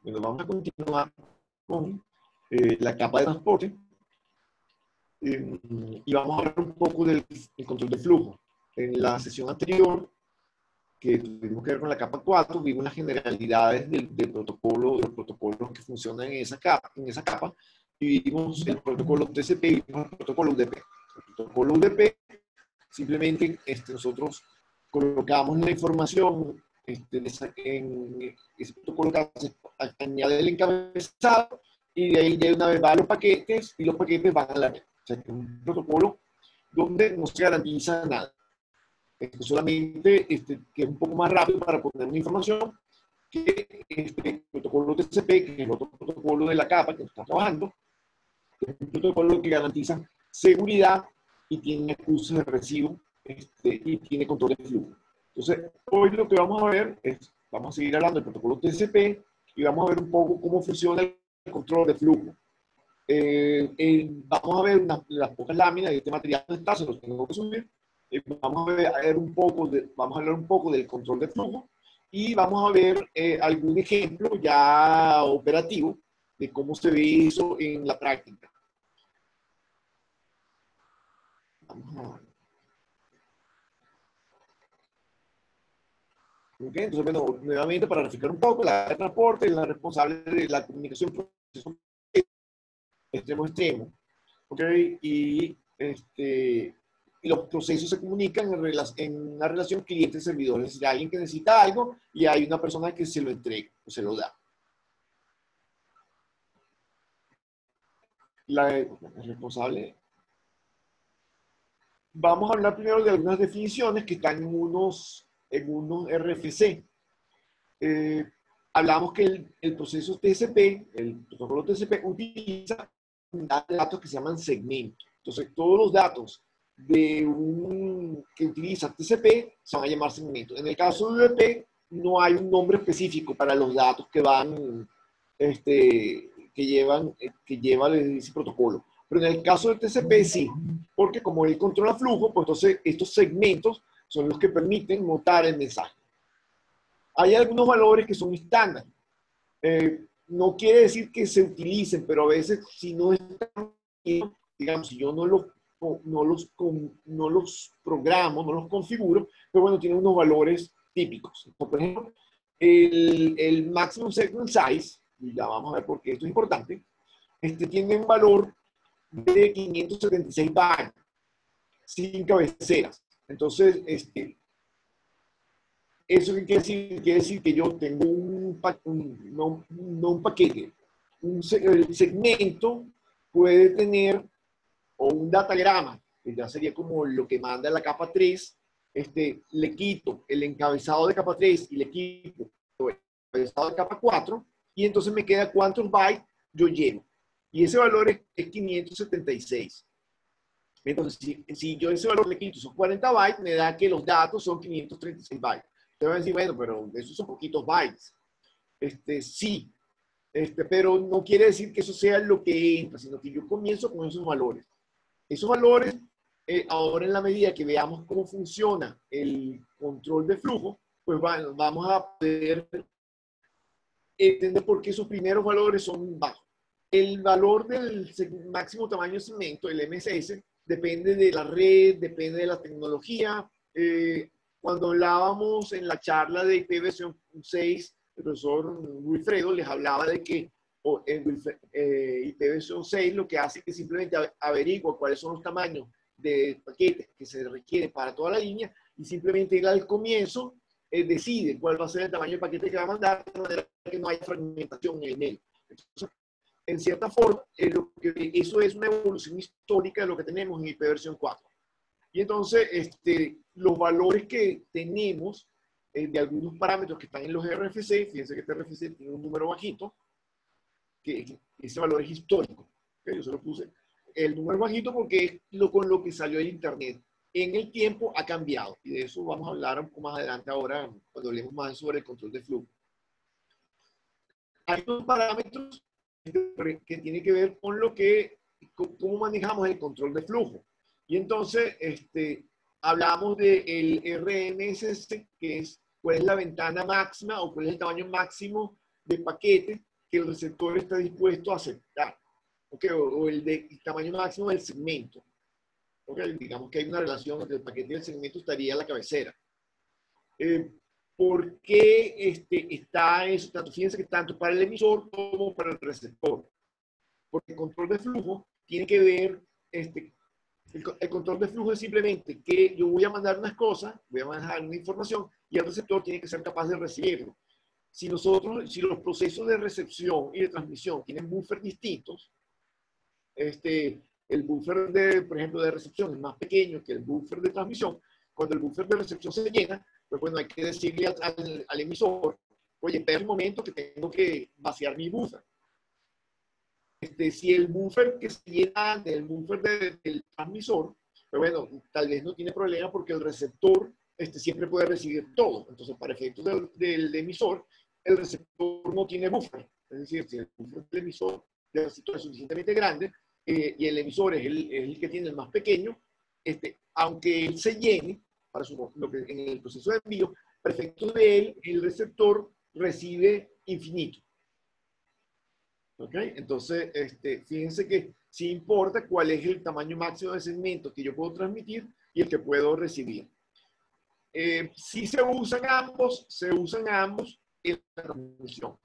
Bueno, vamos a continuar con la capa de transporte y vamos a hablar un poco del control de flujo. En la sesión anterior, que tuvimos que ver con la capa 4, vimos las generalidades del protocolo, de los protocolos que funcionan en esa capa, y vimos el protocolo TCP y el protocolo UDP. El protocolo UDP, simplemente nosotros colocamos la información en ese protocolo que añade el encabezado, y de ahí de una vez va a los paquetes, y los paquetes van a la red. O sea, es un protocolo donde no se garantiza nada. Solamente que es un poco más rápido para poner una información que el protocolo TCP, que es el otro protocolo de la capa que está trabajando. Es un protocolo que garantiza seguridad y tiene acusos de recibo y tiene control de flujo. Entonces, hoy lo que vamos a ver es, vamos a seguir hablando del protocolo TCP y vamos a ver un poco cómo funciona el control de flujo. Vamos a ver las pocas láminas de este material donde está, se los tengo que subir. Vamos a hablar un poco del control de flujo y vamos a ver algún ejemplo ya operativo de cómo se ve eso en la práctica. Vamos a ver. Okay, entonces, bueno, nuevamente para refrescar un poco, la de transporte es la responsable de la comunicación extremo a extremo. Okay, y los procesos se comunican en una relación cliente-servidor. Es decir, alguien que necesita algo y hay una persona que se lo entrega o se lo da. La responsable. Vamos a hablar primero de algunas definiciones que están en unos RFC. Hablamos que el proceso TCP, el protocolo TCP, utiliza datos que se llaman segmentos. Entonces, todos los datos que utiliza TCP se van a llamar segmentos. En el caso de UDP, no hay un nombre específico para los datos que van, que lleva ese protocolo. Pero en el caso del TCP sí, porque como él controla flujo, pues entonces estos segmentos son los que permiten montar el mensaje. Hay algunos valores que son estándar. No quiere decir que se utilicen, pero a veces si no están, digamos, si yo no los programo, no los configuro, pero bueno, tienen unos valores típicos. Por ejemplo, el maximum segment size, y ya vamos a ver por qué esto es importante, tiene un valor de 576 bytes, sin cabeceras. Entonces, ¿eso qué quiere decir? Quiere decir que yo tengo no un paquete, el segmento puede tener o un datagrama, que ya sería como lo que manda la capa 3, le quito el encabezado de capa 3 y le quito el encabezado de capa 4, y entonces me queda cuántos bytes yo llevo. Y ese valor es 576. Entonces, si yo ese valor le quito esos 40 bytes, me da que los datos son 536 bytes. Te van a decir, bueno, pero esos son poquitos bytes. Sí, pero no quiere decir que eso sea lo que entra, sino que yo comienzo con esos valores. Esos valores, ahora en la medida que veamos cómo funciona el control de flujo, pues vamos a poder entender por qué esos primeros valores son bajos. El valor del máximo tamaño de segmento, el MSS, depende de la red, depende de la tecnología. Cuando hablábamos en la charla de IPv6, el profesor Wilfredo les hablaba de que IPv6 lo que hace es que simplemente averigua cuáles son los tamaños de paquetes que se requieren para toda la línea y simplemente ir al comienzo decide cuál va a ser el tamaño del paquete que va a mandar, de manera que no haya fragmentación en el medio. Entonces, en cierta forma, eso es una evolución histórica de lo que tenemos en IPv4. Y entonces, los valores que tenemos de algunos parámetros que están en los RFC, fíjense que este RFC tiene un número bajito, que ese valor es histórico. ¿Okay? Yo se lo puse el número bajito porque es con lo que salió de Internet. En el tiempo ha cambiado, y de eso vamos a hablar un poco más adelante ahora, cuando hablemos más sobre el control de flujo. Hay unos parámetros que tienen que ver con cómo manejamos el control de flujo. Y entonces, hablamos del RMSS, que es cuál es la ventana máxima o cuál es el tamaño máximo de paquete que el receptor está dispuesto a aceptar, ¿okay? O el tamaño máximo del segmento. ¿Okay? Digamos que hay una relación entre el paquete y el segmento, estaría la cabecera. ¿Por qué está eso? Fíjense que tanto para el emisor como para el receptor. Porque el control de flujo tiene que ver, el control de flujo es simplemente que yo voy a mandar unas cosas, voy a mandar una información y el receptor tiene que ser capaz de recibirlo. Si los procesos de recepción y de transmisión tienen buffers distintos, el buffer por ejemplo, de recepción es más pequeño que el buffer de transmisión. Cuando el buffer de recepción se llena, pues bueno, hay que decirle al emisor, oye, espera un momento que tengo que vaciar mi buffer. Si el buffer que se llena del buffer del transmisor, pues bueno, tal vez no tiene problema porque el receptor siempre puede recibir todo. Entonces, para efectos del emisor, el receptor no tiene buffer. Es decir, si el buffer del emisor del receptor es suficientemente grande y el emisor es el que tiene el más pequeño, aunque él se llene, para lo que en el proceso de envío, para efectos de él, el receptor recibe infinito. ¿Ok? Entonces, fíjense que sí importa cuál es el tamaño máximo de segmento que yo puedo transmitir y el que puedo recibir. Si se usan ambos en la transmisión.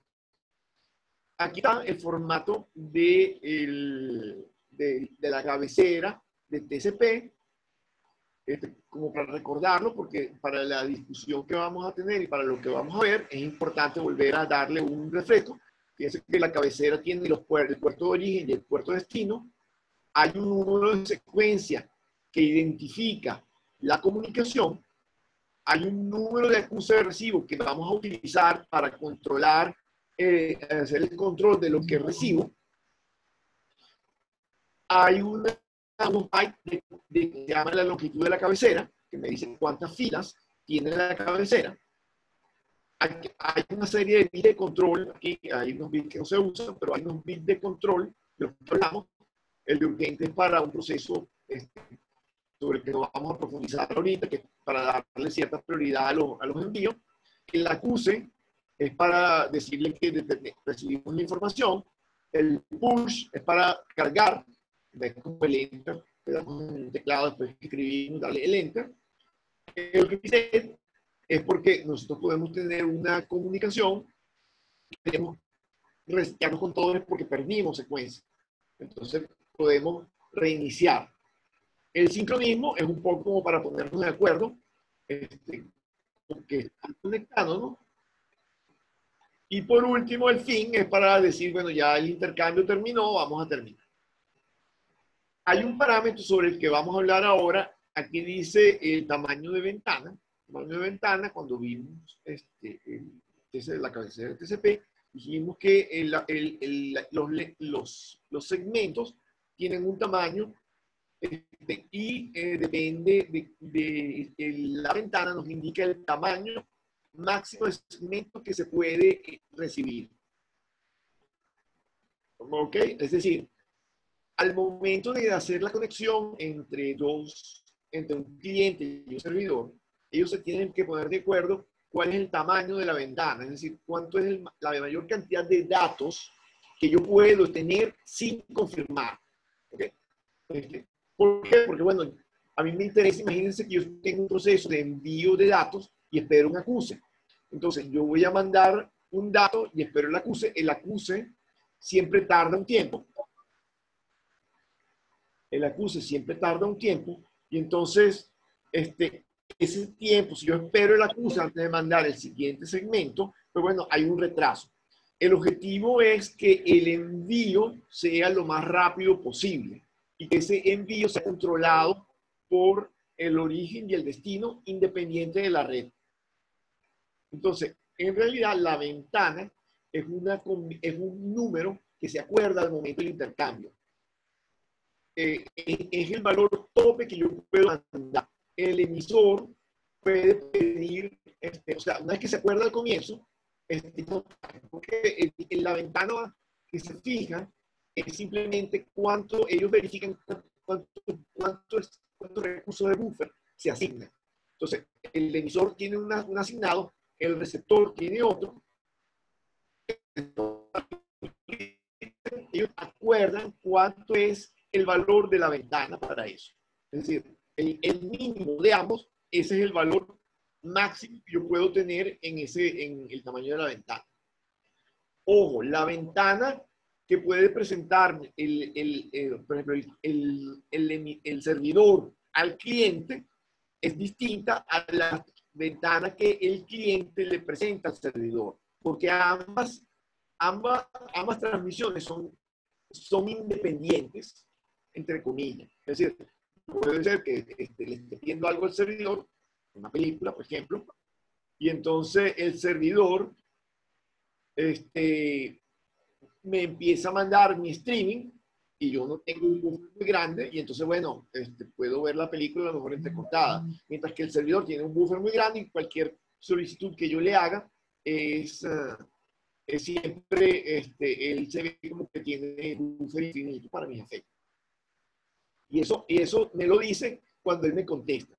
Aquí está el formato de la cabecera de TCP, como para recordarlo, porque para la discusión que vamos a tener y para lo que vamos a ver, es importante volver a darle un refresco. Fíjense que la cabecera tiene el puerto de origen y el puerto de destino. Hay un número de secuencia que identifica la comunicación. Hay un número de acuse de recibo que vamos a utilizar para controlar, hacer el control de lo que recibo. Hay unos bytes que se llama la longitud de la cabecera, que me dice cuántas filas tiene la cabecera. Hay una serie de bits de control, aquí hay unos bits que no se usan, pero hay unos bits de control de los que hablamos. El de urgente es para un proceso sobre el que no vamos a profundizar ahorita, que es para darle cierta prioridad a los envíos. El acuse es para decirle que recibimos la información. El push es para cargar, ves como el enter, le damos en el teclado, después escribimos, darle el enter. El reset es porque nosotros podemos tener una comunicación, queremos resetearnos con todo es porque perdimos secuencia. Entonces podemos reiniciar. El sincronismo es un poco como para ponernos de acuerdo, porque están conectándonos. Y por último, el fin es para decir, bueno, ya el intercambio terminó, vamos a terminar. Hay un parámetro sobre el que vamos a hablar ahora. Aquí dice el tamaño de ventana. Tamaño de ventana, cuando vimos la cabecera del TCP, dijimos que los segmentos tienen un tamaño y depende de la ventana, nos indica el tamaño máximo de segmento que se puede recibir. ¿Ok? Es decir, al momento de hacer la conexión entre un cliente y un servidor, ellos se tienen que poner de acuerdo cuál es el tamaño de la ventana, es decir, cuánto es la mayor cantidad de datos que yo puedo tener sin confirmar. ¿Okay? ¿Por qué? Porque, bueno, a mí me interesa, imagínense que yo tengo un proceso de envío de datos y espero un acuse. Entonces, yo voy a mandar un dato y espero el acuse. El acuse siempre tarda un tiempo. El acuse siempre tarda un tiempo. Y entonces, ese tiempo, si yo espero el acuse antes de mandar el siguiente segmento, pues bueno, hay un retraso. El objetivo es que el envío sea lo más rápido posible y que ese envío sea controlado por el origen y el destino independiente de la red. Entonces, en realidad, la ventana es un número que se acuerda al momento del intercambio. Es el valor tope que yo puedo mandar. El emisor puede pedir, o sea, una vez que se acuerda al comienzo, porque en la ventana que se fija es simplemente cuánto ellos verifican cuántos recursos de buffer se asignan. Entonces, el emisor tiene un asignado, el receptor tiene otro. recuerdan cuánto es el valor de la ventana para eso. Es decir, el mínimo de ambos, ese es el valor máximo que yo puedo tener en el tamaño de la ventana. Ojo, la ventana que puede presentarme por ejemplo, el servidor al cliente es distinta a la ventana que el cliente le presenta al servidor, porque ambas transmisiones son independientes, entre comillas. Es decir, puede ser que le esté pidiendo algo al servidor, una película, por ejemplo, y entonces el servidor me empieza a mandar mi streaming y yo no tengo un buffer muy grande y entonces, bueno, puedo ver la película a lo mejor entrecortada. Mientras que el servidor tiene un buffer muy grande y cualquier solicitud que yo le haga es siempre, él se ve como que tiene un buffer infinito para mis efectos. Y eso me lo dice cuando él me contesta.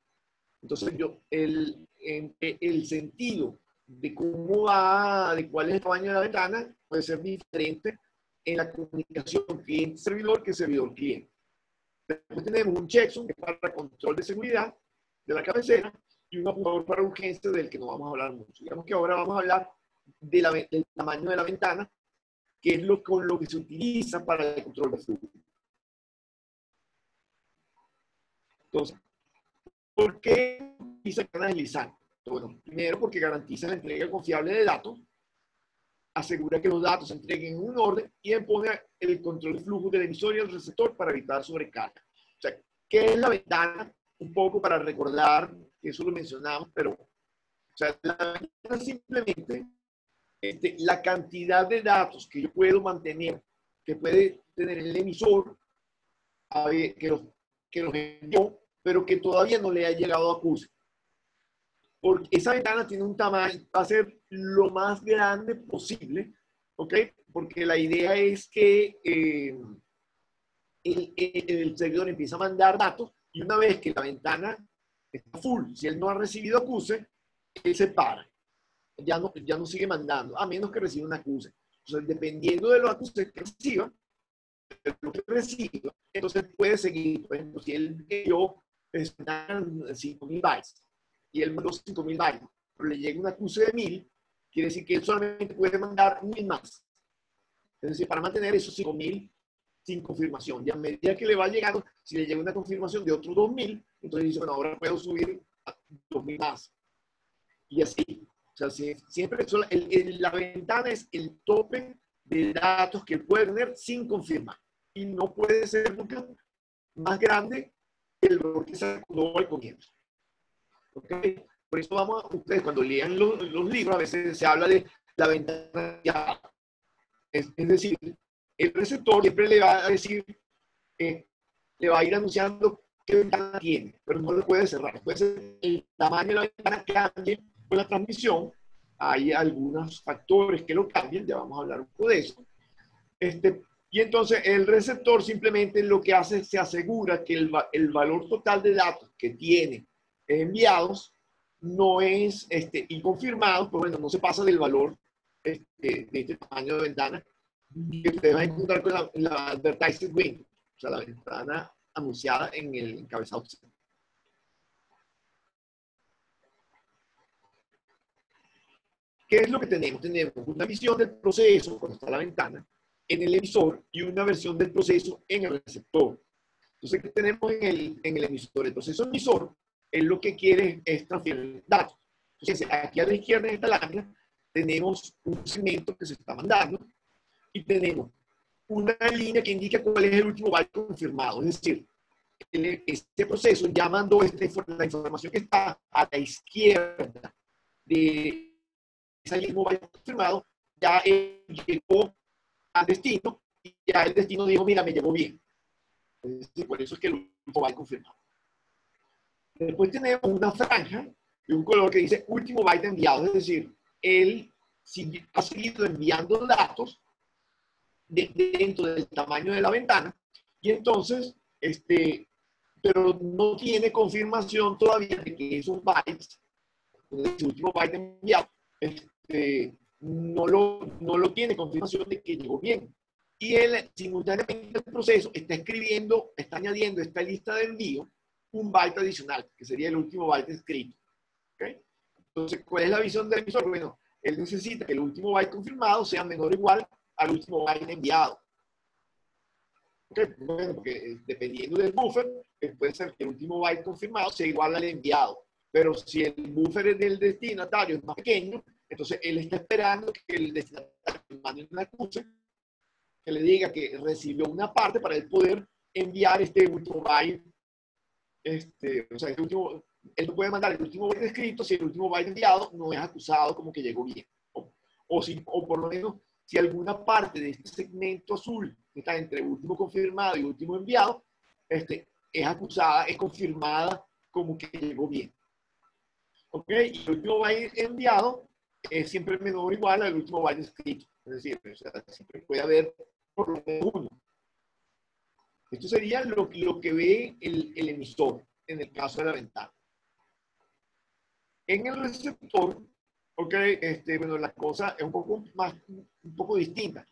Entonces, el sentido de cuál es el tamaño de la ventana puede ser diferente en la comunicación cliente-servidor que servidor-cliente. Después tenemos un checksum que es para control de seguridad de la cabecera y un apuntador para urgencia del que no vamos a hablar mucho. Digamos que ahora vamos a hablar del tamaño de la ventana, que es con lo que se utiliza para el control de flujo. Entonces, ¿por qué utiliza canales Lisan? Bueno, primero porque garantiza la entrega confiable de datos, asegura que los datos se entreguen en un orden y impone el control de flujo del emisor y el receptor para evitar sobrecarga. O sea, ¿qué es la ventana? Un poco para recordar, que eso lo mencionamos, pero o sea, la ventana es simplemente la cantidad de datos que yo puedo mantener, que puede tener el emisor, que los envió, pero que todavía no le ha llegado a acuse. Porque esa ventana tiene un tamaño, va a ser lo más grande posible, ¿ok? Porque la idea es que el servidor empieza a mandar datos y una vez que la ventana está full, si él no ha recibido acuse, él se para. Ya no sigue mandando, a menos que reciba un acuse. Entonces, dependiendo de los acuses que reciba, entonces puede seguir. Por ejemplo, si él dio 5.000 bytes y él mandó 5.000 bytes, pero le llega un acuse de 1.000, quiere decir que él solamente puede mandar 1.000 más. Es decir, para mantener esos 5.000 sin confirmación. Y a medida que le va llegando, si le llega una confirmación de otros 2.000, entonces dice, bueno, ahora puedo subir a 2.000 más. Y así. O sea, siempre la ventana es el tope de datos que él puede tener sin confirmar. Y no puede ser nunca más grande que el valor que se acordó al comienzo. ¿Okay? Por eso ustedes cuando lean los libros, a veces se habla de la ventana. Es decir, el receptor siempre le va a decir, le va a ir anunciando qué ventana tiene, pero no lo puede cerrar. Puede ser el tamaño de la ventana que cambie con la transmisión. Hay algunos factores que lo cambian, ya vamos a hablar un poco de eso. Y entonces el receptor simplemente lo que hace es se asegura que el valor total de datos que tiene enviados no es y confirmados, pues bueno, no se pasa del valor de este tamaño de ventana que ustedes van a encontrar con la advertised window, o sea, la ventana anunciada en el encabezado. ¿Qué es lo que tenemos? Tenemos una visión del proceso cuando está la ventana en el emisor y una versión del proceso en el receptor. Entonces, ¿qué tenemos en el emisor? El proceso emisor es lo que quiere es transferir datos. Entonces, aquí a la izquierda en esta lámina tenemos un segmento que se está mandando y tenemos una línea que indica cuál es el último byte confirmado. Es decir, este proceso ya mandó la información que está a la izquierda de ese mismo byte confirmado, ya llegó al destino y ya el destino dijo, mira, me llegó bien. Es decir, por eso es que el último byte confirmado. Después tenemos una franja de un color que dice último byte enviado, es decir, él ha seguido enviando datos dentro del tamaño de la ventana y entonces, pero no tiene confirmación todavía de que esos bytes, ese último byte enviado, no lo tiene confirmación de que llegó bien. y él simultáneamente el proceso está escribiendo, está añadiendo a esta lista de envío un byte adicional, que sería el último byte escrito. ¿Okay? Entonces, ¿cuál es la visión del emisor? Bueno, él necesita que el último byte confirmado sea menor o igual al último byte enviado. ¿Okay? Bueno, porque dependiendo del buffer, puede ser que el último byte confirmado sea igual al enviado. Pero si el buffer del destinatario es más pequeño, entonces él está esperando que el destinatario mande una acuse que le diga que recibió una parte para él poder enviar este último byte. O sea, él no puede mandar el último byte escrito si el último byte enviado no es acusado como que llegó bien. O por lo menos, si alguna parte de este segmento azul que está entre último confirmado y último enviado, es acusada, es confirmada como que llegó bien. ¿Ok? Y el último byte enviado es siempre menor o igual al último byte escrito. Es decir, o sea, siempre puede haber por lo menos uno. Esto sería lo que ve el emisor en el caso de la ventana. En el receptor, okay, bueno, la cosa es un poco distinta.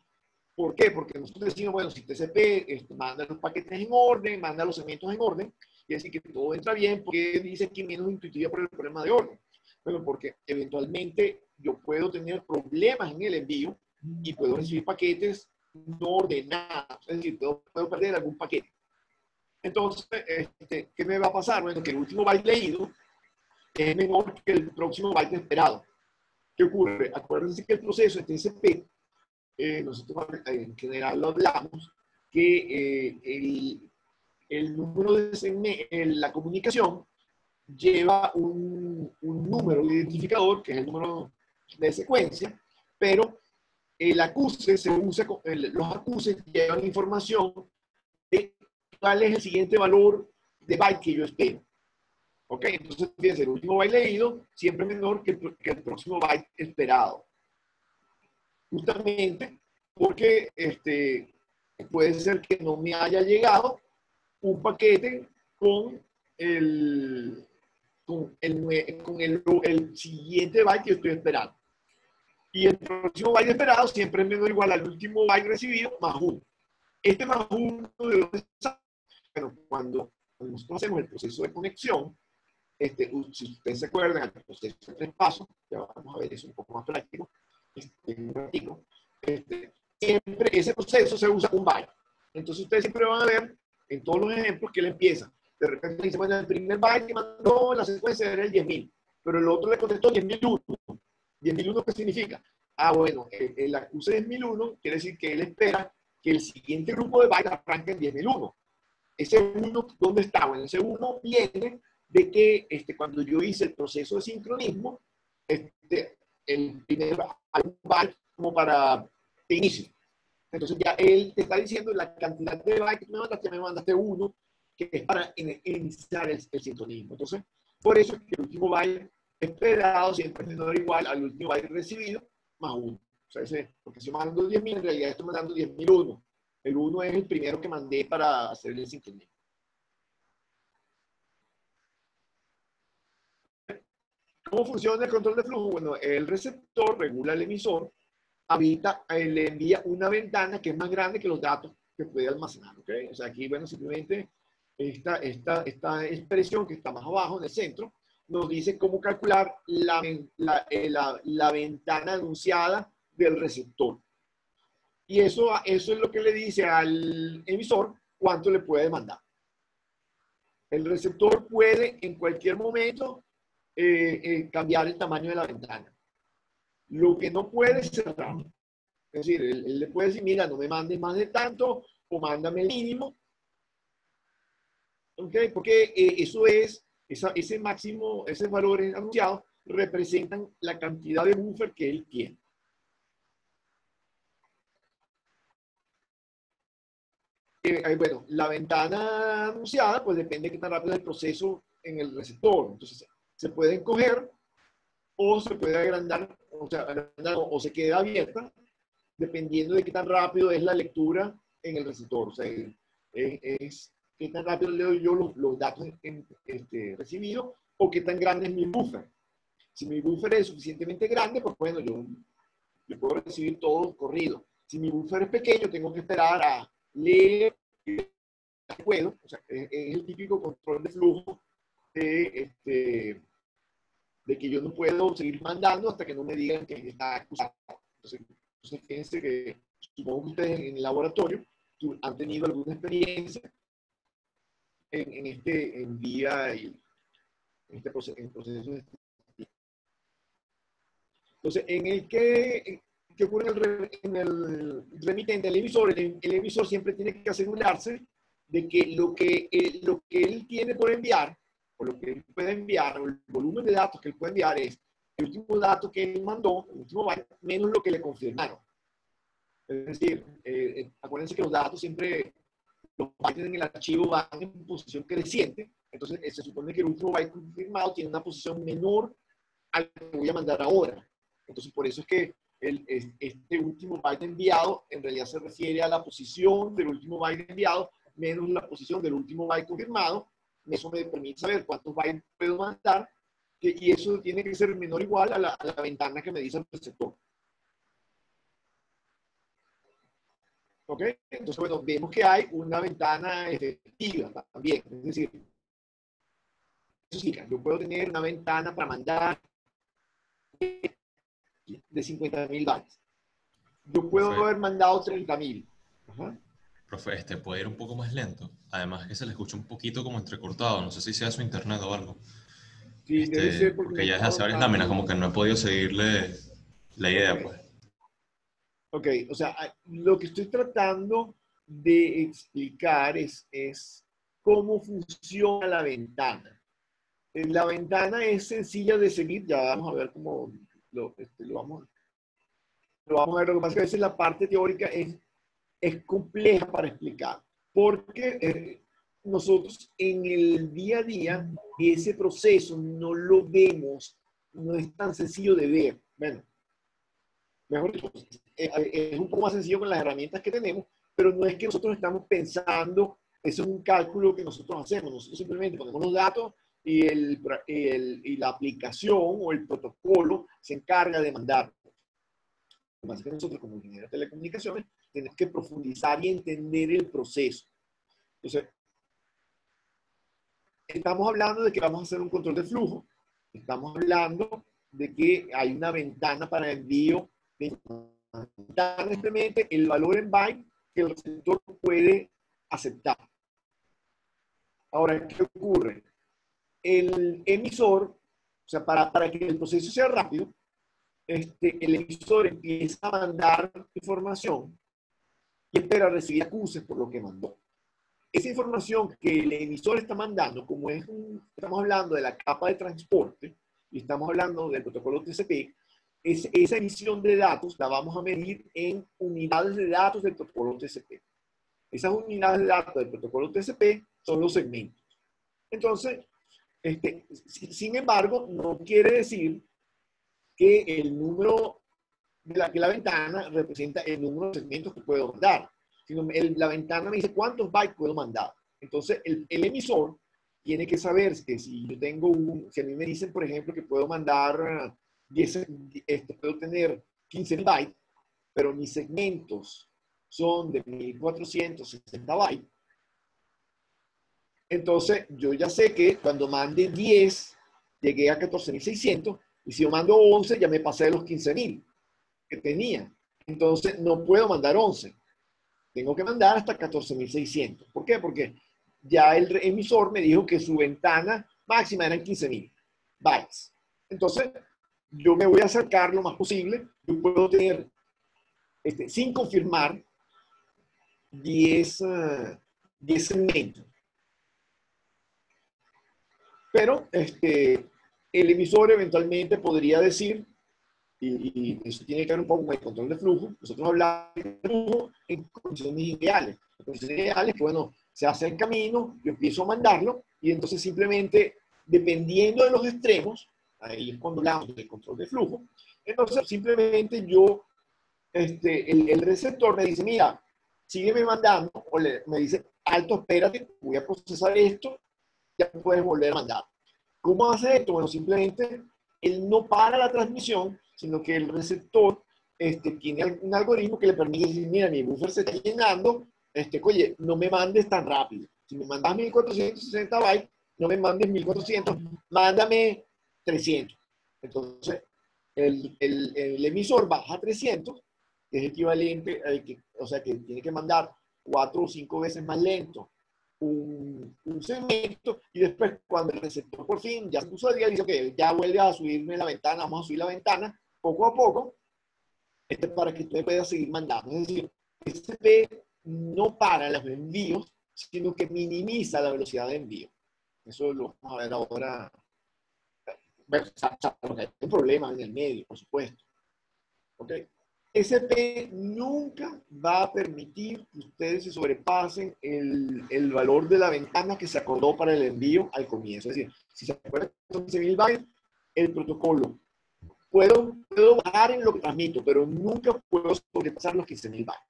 ¿Por qué? Porque nosotros decimos, bueno, si TCP manda los paquetes en orden, manda los segmentos en orden, y decir que todo entra bien, porque dice que menos intuitiva por el problema de orden. Bueno, porque eventualmente yo puedo tener problemas en el envío y puedo recibir paquetes no ordenados, es decir, puedo perder algún paquete. Entonces, ¿qué me va a pasar? Bueno, que el último byte leído es menor que el próximo byte esperado. ¿Qué ocurre? Acuérdense que el proceso de TCP, nosotros en general lo hablamos, que el número de la comunicación lleva un número de identificador, que es el número de secuencia, pero el acuse se usa, los acuses llevan información de cuál es el siguiente valor de byte que yo espero. ¿Ok? Entonces, fíjense, el último byte leído siempre es menor que el próximo byte esperado. Justamente porque puede ser que no me haya llegado un paquete con el siguiente byte que yo estoy esperando. Y el próximo byte esperado siempre es menor o igual al último byte recibido más 1. Este más 1 de dónde sale. Bueno, cuando nosotros hacemos el proceso de conexión, si ustedes se acuerdan, el proceso de 3 pasos, ya vamos a ver eso un poco más práctico, un ratito, siempre ese proceso se usa un byte. Entonces ustedes siempre van a ver en todos los ejemplos que él empieza. De repente dice, bueno, el primer byte que mandó la secuencia era el 10.000, pero el otro le contestó 10.001. 10.001, ¿qué significa? Ah, bueno, el acuse 10.001 quiere decir que él espera que el siguiente grupo de bytes arranque en 10.001. Ese 1, ¿dónde está? Bueno, ese 1 viene de que cuando yo hice el proceso de sincronismo, el primer byte como para de inicio. Entonces ya él te está diciendo la cantidad de bytes que me mandaste 1, que es para iniciar el sincronismo. Entonces, por eso es que el último byte esperado siempre es menor o igual al último byte recibido más 1. O sea, porque estoy mandando 10.000, en realidad estoy mandando 10.001. El 1 es el primero que mandé para hacer el sincronismo. ¿Cómo funciona el control de flujo? Bueno, el receptor regula el emisor, le envía una ventana que es más grande que los datos que puede almacenar. ¿Okay? O sea, aquí, bueno, simplemente esta expresión que está más abajo en el centro nos dice cómo calcular la ventana anunciada del receptor. Y eso es lo que le dice al emisor cuánto le puede mandar. El receptor puede en cualquier momento cambiar el tamaño de la ventana. Lo que no puede es cerrar. Es decir, él le puede decir, mira, no me mandes más de tanto o mándame el mínimo. ¿Okay? Porque ese máximo, esos valores anunciados representan la cantidad de buffer que él tiene. Bueno, la ventana anunciada, pues depende de qué tan rápido es el proceso en el receptor. Entonces, se puede encoger o se puede agrandar, o se queda abierta, dependiendo de qué tan rápido es la lectura en el receptor. O sea, es qué tan rápido leo yo los datos recibidos o qué tan grande es mi buffer. Si mi buffer es suficientemente grande, pues bueno, yo puedo recibir todo corrido. Si mi buffer es pequeño, tengo que esperar a leer puedo, o sea, es el típico control de flujo de que yo no puedo seguir mandando hasta que no me digan que está acusado. Entonces fíjense que supongo que ustedes en el laboratorio han tenido alguna experiencia en vía y en este proceso, en proceso de... Entonces, ¿qué ocurre en el remitente, el emisor siempre tiene que asegurarse de que lo que él tiene por enviar, o lo que él puede enviar, o el volumen de datos que él puede enviar es el último dato que él mandó, el último byte, menos lo que le confirmaron. Es decir, acuérdense que los datos siempre, los bytes en el archivo van en posición creciente, entonces se supone que el último byte confirmado tiene una posición menor al que voy a mandar ahora. Entonces, por eso es que este último byte enviado en realidad se refiere a la posición del último byte enviado menos la posición del último byte confirmado. Eso me permite saber cuántos bytes puedo mandar y eso tiene que ser menor o igual a la ventana que me dice el receptor. ¿Ok? Entonces, bueno, vemos que hay una ventana efectiva también. Es decir, eso significa, yo puedo tener una ventana para mandar de 50.000 bytes. Yo puedo haber mandado 30.000. Profe, puede ir un poco más lento. Además que se le escucha un poquito como entrecortado. No sé si sea su internet o algo. Sí, debe ser porque no Porque ya desde hace varias está... láminas como que no he podido seguirle la idea, pues. Ok, o sea, lo que estoy tratando de explicar es cómo funciona la ventana. La ventana es sencilla de seguir, ya vamos a ver cómo lo vamos a ver. Lo que pasa es que a veces la parte teórica es compleja para explicar, porque nosotros en el día a día ese proceso no lo vemos, no es tan sencillo de ver. Bueno, mejor dicho, es un poco más sencillo con las herramientas que tenemos, pero no es que nosotros estamos pensando, eso es un cálculo que nosotros hacemos, nosotros simplemente ponemos los datos y la aplicación o el protocolo se encarga de mandar. Lo que pasa es que nosotros como ingenieros de telecomunicaciones tenemos que profundizar y entender el proceso. Entonces, estamos hablando de que vamos a hacer un control de flujo, estamos hablando de que hay una ventana para envío de simplemente el valor en byte que el receptor puede aceptar. Ahora, ¿qué ocurre? El emisor, o sea, para que el proceso sea rápido, el emisor empieza a mandar información y espera recibir acuses por lo que mandó. Esa información que el emisor está mandando, como estamos hablando de la capa de transporte y estamos hablando del protocolo TCP, esa emisión de datos la vamos a medir en unidades de datos del protocolo TCP. Esas unidades de datos del protocolo TCP son los segmentos. Entonces, sin embargo, no quiere decir que el número que la ventana representa el número de segmentos que puedo mandar, sino la ventana me dice cuántos bytes puedo mandar. Entonces, el emisor tiene que saber que si yo tengo si a mí me dicen, por ejemplo, que puedo mandar 10, puedo tener 15.000 bytes, pero mis segmentos son de 1460 bytes, entonces yo ya sé que cuando mande 10, llegué a 14.600, y si yo mando 11, ya me pasé de los 15.000 que tenía. Entonces no puedo mandar 11. Tengo que mandar hasta 14.600. ¿Por qué? Porque ya el emisor me dijo que su ventana máxima eran 15.000 bytes. Entonces, yo me voy a acercar lo más posible. Yo puedo tener, sin confirmar, 10 segmentos. Pero el emisor eventualmente podría decir, y eso tiene que ver un poco con el control de flujo. Nosotros hablamos de flujo en condiciones ideales. En condiciones ideales, que bueno, se hace el camino, yo empiezo a mandarlo, y entonces simplemente, dependiendo de los extremos, ahí es cuando hablamos del control de flujo, entonces simplemente yo, el receptor me dice, mira, sígueme mandando, o me dice, alto, espérate, voy a procesar esto, ya puedes volver a mandar. ¿Cómo hace esto? Bueno, simplemente él no para la transmisión, sino que el receptor tiene un algoritmo que le permite decir, mira, mi buffer se está llenando, oye, no me mandes tan rápido. Si me mandas 1460 bytes, no me mandes 1400, mándame 300. Entonces, el emisor baja a 300, que es equivalente al que, o sea, que tiene que mandar 4 o 5 veces más lento un segmento, y después cuando el receptor por fin ya se puso al día, dice, ok, ya vuelve a subirme la ventana, vamos a subir la ventana poco a poco, para que usted pueda seguir mandando. Es decir, TCP no para los envíos, sino que minimiza la velocidad de envío. Eso lo vamos a ver ahora. Bueno, hay un problema en el medio, por supuesto. ¿Okay? TCP nunca va a permitir que ustedes se sobrepasen el valor de la ventana que se acordó para el envío al comienzo. Es decir, si se acuerdan que son 15.000 bytes, el protocolo puedo bajar en lo que transmito, pero nunca puedo sobrepasar los 15.000 bytes.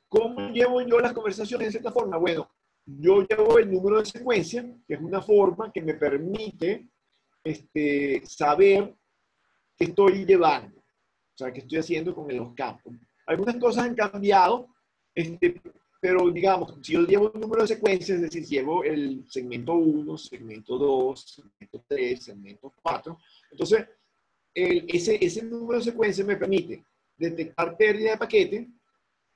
¿Cómo llevo yo las conversaciones de cierta forma? Bueno, yo llevo el número de secuencia, que es una forma que me permite saber qué estoy llevando, o sea, qué estoy haciendo con los campos. Algunas cosas han cambiado, pero digamos, si yo llevo un número de secuencias, es decir, llevo el segmento 1, segmento 2, segmento 3, segmento 4, entonces ese número de secuencias me permite detectar pérdida de paquete,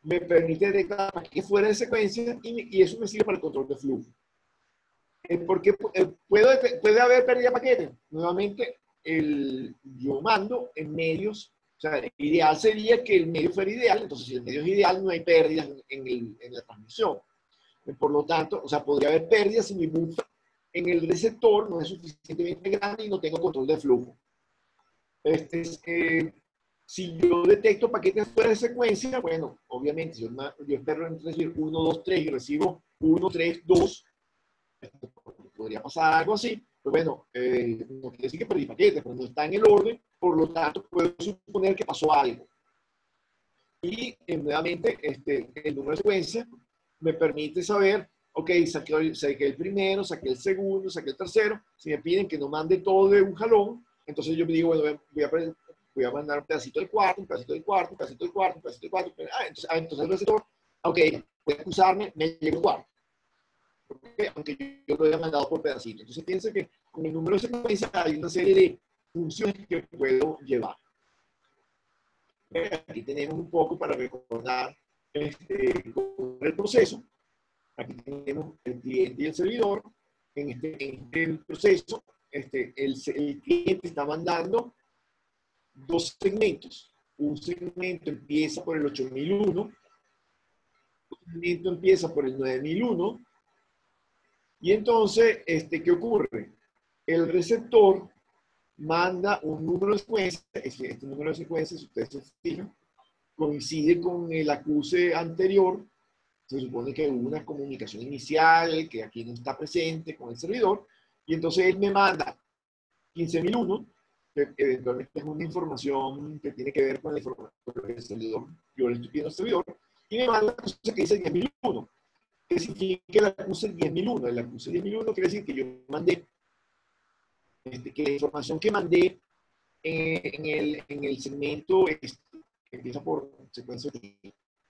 me permite detectar paquetes fuera de secuencia, y eso me sirve para el control de flujo. Porque puede haber pérdida de paquete. Nuevamente, yo mando en medios, o sea, ideal sería que el medio fuera ideal, entonces si el medio es ideal no hay pérdidas en la transmisión. Por lo tanto, o sea, podría haber pérdidas si mi buffer en el receptor no es suficientemente grande y no tengo control de flujo. Si yo detecto paquetes fuera de secuencia, bueno, obviamente yo espero recibir 1, 2, 3 y recibo 1, 3, 2, podría pasar algo así, pero bueno, no quiere decir que perdí paquetes, pero no está en el orden, por lo tanto puedo suponer que pasó algo. Y nuevamente, el número de secuencia me permite saber, ok, saqué el primero, saqué el segundo, saqué el tercero. Si me piden que no mande todo de un jalón, entonces yo me digo, bueno, voy a mandar un pedacito del cuarto, un pedacito del cuarto, un pedacito del cuarto, un pedacito del cuarto. Entonces el receptor, ok, voy a acusarme, me llegó el cuarto. Aunque yo lo haya mandado por pedacitos. Entonces piensa que con el número de secuencias hay una serie de funciones que puedo llevar. Aquí tenemos un poco para recordar el proceso. Aquí tenemos el cliente y el servidor. En este proceso, el cliente está mandando dos segmentos. Un segmento empieza por el 8001, un segmento empieza por el 9001, y entonces, ¿qué ocurre? El receptor manda un número de secuencias, este número de secuencias, si ustedes se fijan, coincide con el acuse anterior. Se supone que hubo una comunicación inicial, que aquí no está presente con el servidor, y entonces él me manda 15.001, que eventualmente es una información que tiene que ver con la información del servidor, yo le estoy pidiendo al servidor, y me manda una cosa que dice 10.001. ¿Qué significa el acuse 10.001? El acuse 10.001 quiere decir que yo mandé, que la información que mandé en el segmento que empieza por secuencia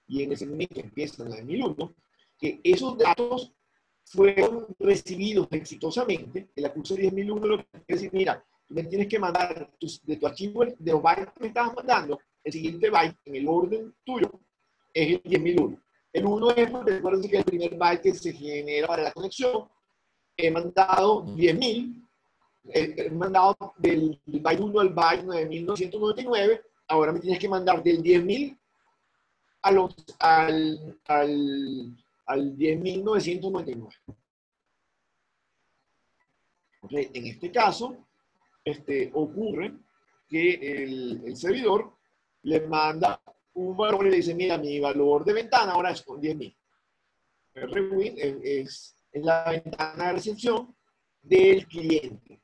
y en el segmento que empieza en la de 1001, que esos datos fueron recibidos exitosamente. El acuse 10.001 lo que quiere decir, mira, tú me tienes que mandar de tu archivo, de los bytes que me estabas mandando, el siguiente byte en el orden tuyo es el 10.001. El 1 es, recuerden que es el primer byte que se genera para la conexión. He mandado 10.000, he mandado del byte 1 al byte 9.999. Ahora me tienes que mandar del 10.000 al 10.999. Okay. En este caso, ocurre que el servidor le manda un valor y le dice, mira, mi valor de ventana ahora es con 10.000. RWIN es la ventana de recepción del cliente,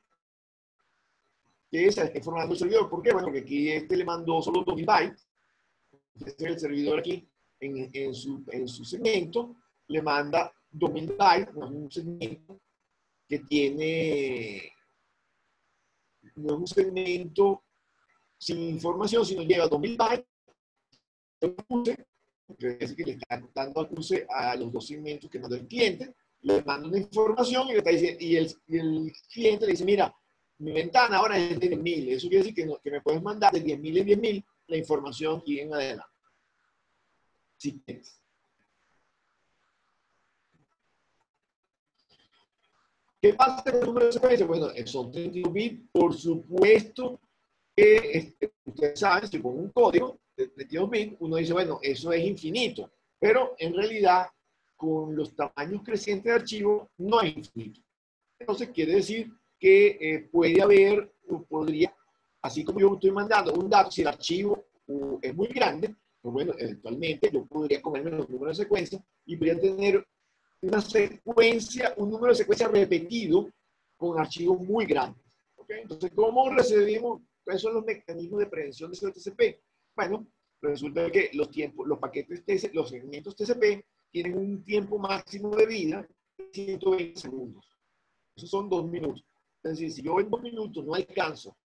que está informando el servidor. ¿Por qué? Bueno, porque aquí le mandó solo 2.000 bytes. Este es el servidor aquí, en su segmento, le manda 2.000 bytes, no es un segmento, que tiene, no es un segmento sin información, sino lleva 2000 bytes, es que le está dando acuse a los dos segmentos que mandó el cliente, le manda una información y, le está diciendo, y el cliente le dice, mira, mi ventana ahora es de 10.000, eso quiere decir que, no, que me puedes mandar de 10.000 en 10.000 la información y en adelante. Si quieres. ¿Qué pasa con el número de secuencia? Bueno, son 32 bits, por supuesto que ustedes saben, si pongo un código de 32 bits, uno dice, bueno, eso es infinito, pero en realidad, con los tamaños crecientes de archivo, no es infinito. Entonces, quiere decir que puede haber, podría, así como yo estoy mandando un dato, si el archivo es muy grande, pues bueno, eventualmente yo podría comerme los números de secuencia y podría tener una secuencia, un número de secuencia repetido con archivos muy grandes. ¿Okay? Entonces, ¿cómo recibimos? ¿Cuáles son los mecanismos de prevención de TCP? Bueno, resulta que los tiempos, los paquetes TCP, los segmentos TCP tienen un tiempo máximo de vida de 120 segundos. Esos son 2 minutos. Es decir, si yo en 2 minutos no alcanzo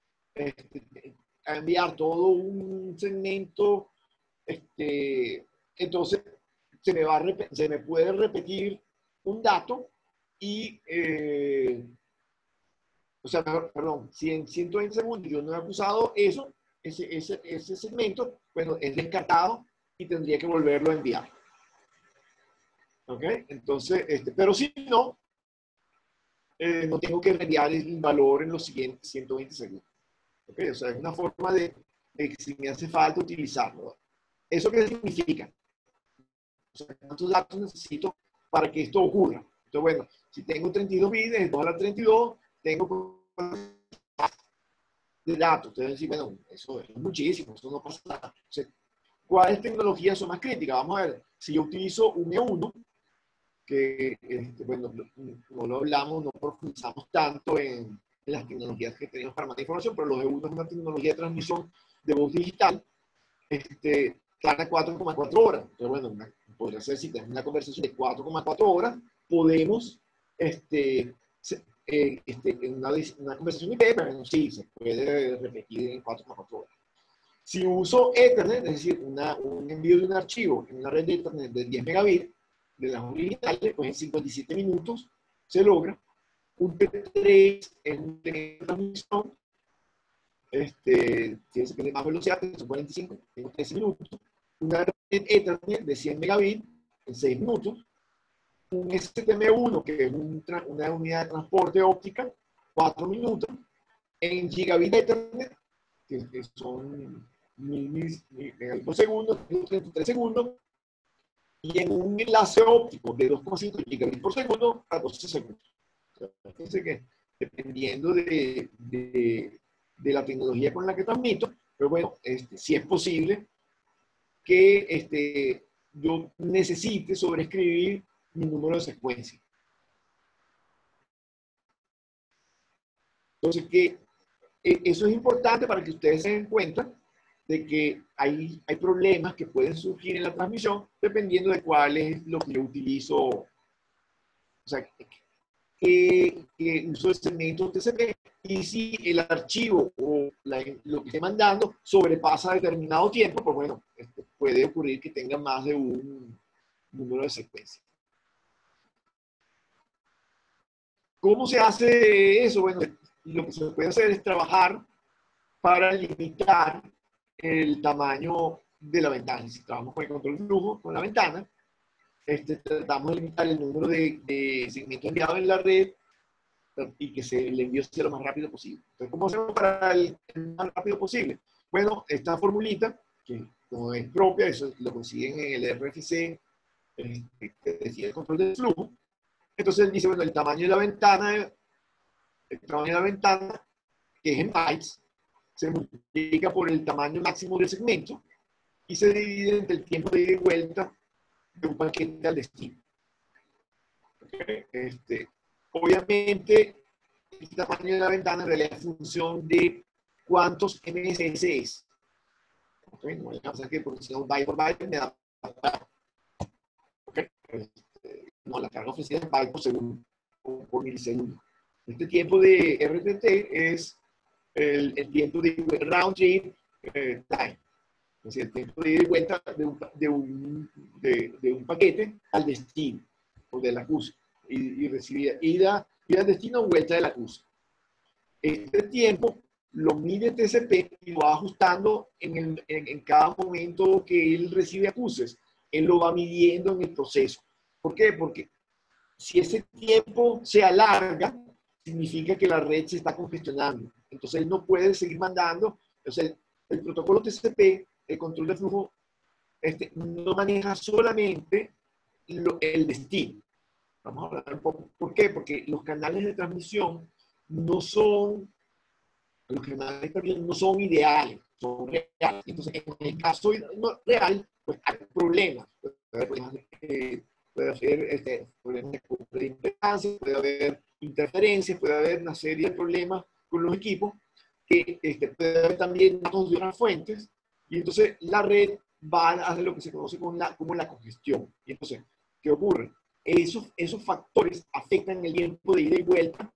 a enviar todo un segmento, entonces se me puede repetir un dato y, o sea, perdón, si en 120 segundos yo no he usado eso, ese segmento, bueno, es descartado y tendría que volverlo a enviar. ¿Ok? Entonces, pero si no, no tengo que enviar el valor en los siguientes 120 segundos. ¿Ok? O sea, es una forma de si me hace falta utilizarlo. ¿Eso qué significa? O sea, ¿cuántos datos necesito para que esto ocurra? Entonces, bueno, si tengo 32 bits, de 2 a la 32, tengo de datos. Ustedes decir, bueno, eso es muchísimo, eso no pasa nada. O sea, ¿cuáles tecnologías son más críticas? Vamos a ver, si yo utilizo un E1, que, bueno, no lo hablamos, no profundizamos tanto en las tecnologías que tenemos para mandar información, pero los E1 es una tecnología de transmisión de voz digital, tarda 4,4 horas. Entonces, bueno, podría ser, si tenemos una conversación de 4,4 horas, podemos, en una conversación IP, pero sí, se puede repetir en 4,4 horas. Si uso Ethernet, es decir, un envío de un archivo en una red de Ethernet de 10 megabits, de las originales, pues en 57 minutos se logra. Un T3 es un tren de transmisión, tiene más velocidad, son 45, tengo 13 minutos. Una red Ethernet de 100 megabits en 6 minutos. Un STM1, que es una unidad de transporte óptica, 4 minutos. En gigabit Ethernet, que son 1000 megabits por segundo, 33 segundos. Y en un enlace óptico de 2,5 gigabits por segundo a 12 segundos. O sea, fíjense que dependiendo de la tecnología con la que transmito, pero bueno, si es posible que yo necesite sobreescribir mi número de secuencia. Entonces, eso es importante para que ustedes se den cuenta de que hay problemas que pueden surgir en la transmisión dependiendo de cuál es lo que yo utilizo, o sea, que uso el segmento TCP, y si el archivo o lo que esté mandando sobrepasa determinado tiempo, pues bueno, puede ocurrir que tenga más de un número de secuencia. ¿Cómo se hace eso? Bueno, lo que se puede hacer es trabajar para limitar el tamaño de la ventana. Si trabajamos con el control de flujo, con la ventana, tratamos de limitar el número de segmentos enviados en la red y que el envío sea lo más rápido posible. Entonces, ¿cómo hacemos para el más rápido posible? Bueno, esta formulita, que no es propia, eso lo consiguen en el RFC, que decide el control del flujo. Entonces él dice, bueno, el tamaño de la ventana, que es en bytes, se multiplica por el tamaño máximo del segmento y se divide entre el tiempo de ida y vuelta de un paquete al destino. ¿Okay? Obviamente, el tamaño de la ventana en realidad es función de cuántos MSS es. ¿Okay? No voy a pensar que por si no byte por byte me da. ¿Okay? No, la carga ofrecida es byte por segundo o por milisegundo. Este tiempo de RTT es el tiempo de round trip time. Es decir, el tiempo de ida y vuelta de un paquete al destino, o de la acuse, y recibir ida al destino o vuelta de la acuse. Este tiempo lo mide TCP y lo va ajustando en cada momento que él recibe acuses. Él lo va midiendo en el proceso. ¿Por qué? Porque si ese tiempo se alarga, significa que la red se está congestionando. Entonces él no puede seguir mandando. Entonces el protocolo TCP, el control de flujo, no maneja solamente el destino. Vamos a hablar un poco. ¿Por qué? Porque los canales de transmisión no son, no son ideales, son reales. Entonces, en el caso real, pues hay problemas. Puede haber problemas de impedancia, puede haber interferencias, puede haber una serie de problemas con los equipos, que puede haber también datos de otras fuentes, y entonces la red va a hacer lo que se conoce como la congestión. Y entonces, ¿qué ocurre? Esos factores afectan el tiempo de ida y vuelta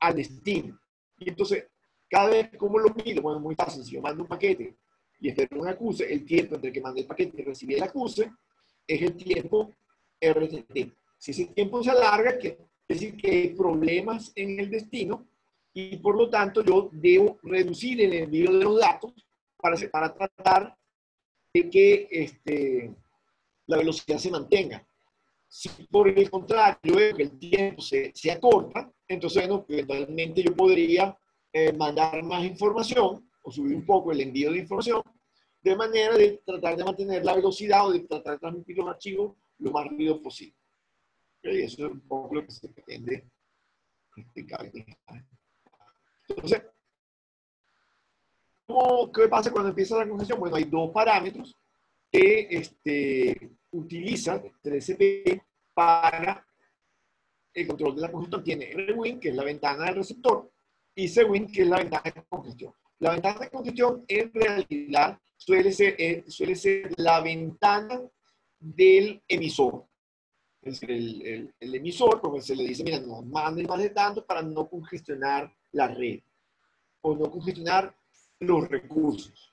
al destino. Y entonces, cada vez, ¿cómo lo mido? Bueno, muy fácil. Si yo mando un paquete y espero un acuse, el tiempo entre que mandé el paquete y recibí el acuse es el tiempo RTT. Si ese tiempo se alarga, es decir que hay problemas en el destino y por lo tanto yo debo reducir el envío de los datos para tratar de que la velocidad se mantenga. Si por el contrario yo veo que el tiempo se acorta, entonces bueno, eventualmente yo podría mandar más información o subir un poco el envío de información de manera de tratar de mantener la velocidad o de tratar de transmitir los archivos lo más rápido posible. ¿Okay? Eso es un poco lo que se pretende explicar. Entonces, ¿qué pasa cuando empieza la congestión? Bueno, hay dos parámetros que utilizan TCP para el control de la congestión. Tiene RWIN, que es la ventana del receptor, y CWIN, que es la ventana de congestión. La ventana de congestión en realidad suele ser la ventana del emisor. Es decir, el emisor, porque se le dice, mira, no manden más de tanto para no congestionar la red o no congestionar los recursos.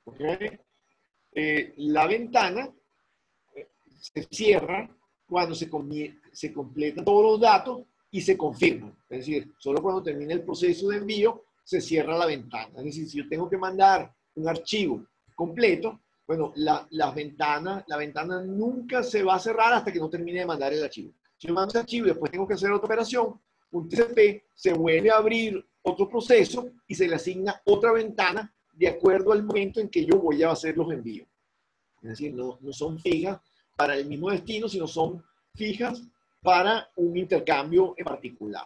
¿Okay? La ventana se cierra cuando se completan todos los datos y se confirman. Es decir, solo cuando termine el proceso de envío se cierra la ventana. Es decir, si yo tengo que mandar un archivo completo, bueno, la ventana nunca se va a cerrar hasta que no termine de mandar el archivo. Si yo mando ese archivo y después tengo que hacer otra operación, un TCP se vuelve a abrir otro proceso y se le asigna otra ventana de acuerdo al momento en que yo voy a hacer los envíos. Es decir, no son fijas para el mismo destino, sino son fijas para un intercambio en particular.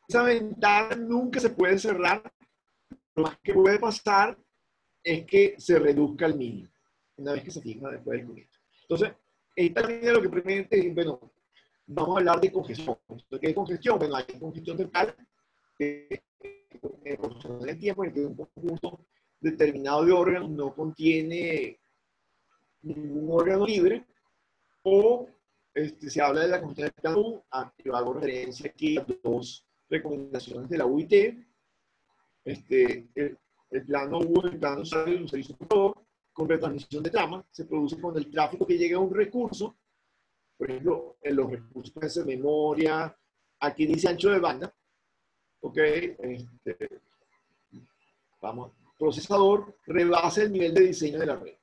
Esa ventana nunca se puede cerrar. Lo más que puede pasar es que se reduzca al mínimo, una vez que se fija después del comienzo. Entonces, también lo que permite, bueno, vamos a hablar de congestión. ¿Qué es congestión? Bueno, hay congestión temporal, en el tiempo en que un conjunto determinado de órganos no contiene ningún órgano libre, o se habla de la congestión del plano. Yo hago referencia aquí a dos recomendaciones de la UIT. El plano 1, el plano sale de un servicio con retransmisión de trama, se produce cuando el tráfico que llega a un recurso, por ejemplo, en los recursos pueden ser memoria, aquí dice ancho de banda, ok, procesador rebasa el nivel de diseño de la red.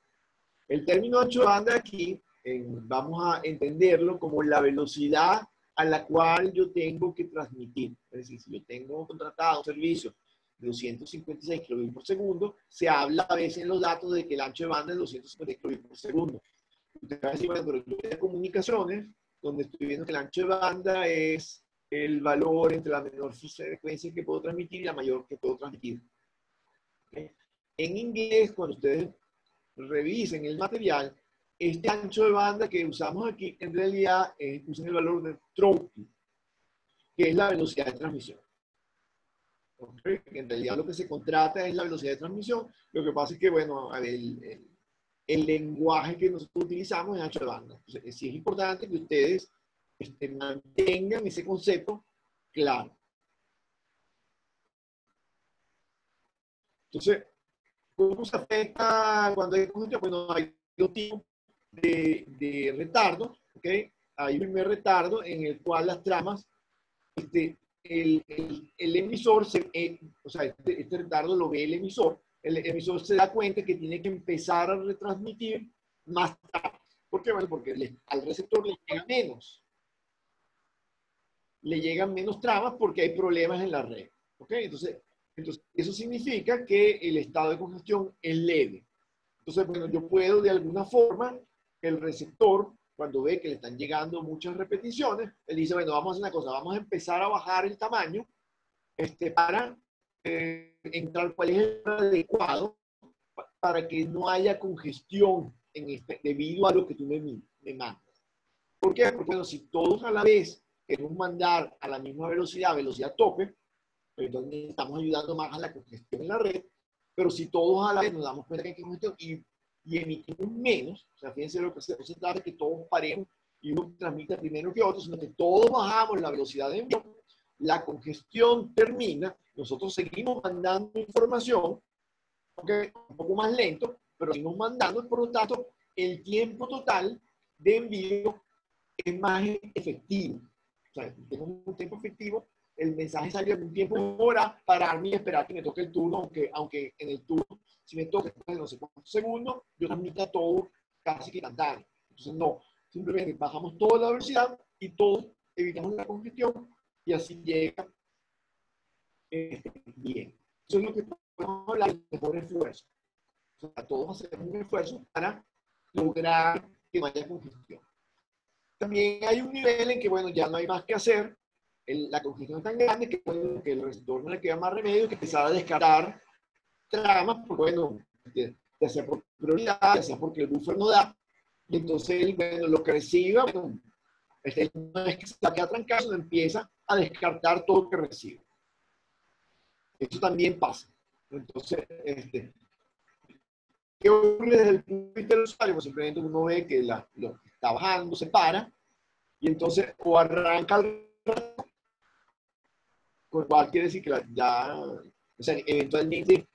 El término ancho de banda aquí, vamos a entenderlo como la velocidad a la cual yo tengo que transmitir. Es decir, si yo tengo contratado un servicio de 256 kilobits por segundo, se habla a veces en los datos de que el ancho de banda es 250 kilobits por segundo. Usted va a decir, bueno, pero yo de comunicaciones, donde estoy viendo que el ancho de banda es el valor entre la menor frecuencia que puedo transmitir y la mayor que puedo transmitir. ¿Okay? En inglés, cuando ustedes revisen el material, este ancho de banda que usamos aquí, en realidad, usan el valor de throughput, que es la velocidad de transmisión. ¿Okay? En realidad lo que se contrata es la velocidad de transmisión. Lo que pasa es que, bueno, el lenguaje que nosotros utilizamos es ancho de banda. Entonces, sí es importante que ustedes mantengan ese concepto claro. Entonces, ¿cómo se afecta cuando hay congestión? Bueno, hay dos tipos de retardo, ¿ok? Hay un primer retardo en el cual las tramas, el emisor, o sea, este retardo lo ve el emisor se da cuenta que tiene que empezar a retransmitir más tramas. ¿Por qué? Bueno, porque al receptor le llegan menos tramas porque hay problemas en la red, ¿ok? Entonces, eso significa que el estado de congestión es leve. Entonces, bueno, yo puedo de alguna forma, el receptor, cuando ve que le están llegando muchas repeticiones, él dice, bueno, vamos a hacer una cosa, vamos a empezar a bajar el tamaño para entrar cuál es el adecuado para que no haya congestión debido a lo que tú me mandas. ¿Por qué? Porque bueno, si todos a la vez queremos mandar a la misma velocidad tope, entonces estamos ayudando más a la congestión en la red, pero si todos a la vez nos damos cuenta que hay congestión y emitimos menos, o sea, fíjense lo que se trata de que todos paremos y uno transmita primero que otro, sino que todos bajamos la velocidad de envío, la congestión termina, nosotros seguimos mandando información, okay, un poco más lento, pero seguimos mandando, por lo tanto, el tiempo total de envío es más efectivo. O sea, tengo un tiempo efectivo, el mensaje salió en un tiempo de hora, pararme y esperar que me toque el turno, aunque en el turno, si me toca después de no sé cuántos segundos, yo transmita todo casi que instantáneo. Entonces, no, simplemente bajamos toda la velocidad y todos evitamos la congestión y así llega bien. Eso es lo que podemos hablar de mejor esfuerzo. O sea, todos hacemos un esfuerzo para lograr que no haya congestión. También hay un nivel en que, bueno, ya no hay más que hacer. La congestión es tan grande que, bueno, que el receptor no le queda más remedio que empezar a descartar tramas, porque, bueno, ya sea por prioridad, ya sea porque el buffer no da. Y entonces, bueno, lo que reciba, bueno, no es que se queda trancado, sino empieza a descartar todo lo que recibe. Eso también pasa. Entonces, ¿qué ocurre desde el punto de vista del usuario? Pues simplemente uno ve que lo que está bajando se para y entonces o arranca el rato, con lo cual quiere decir que ya, o sea, eventualmente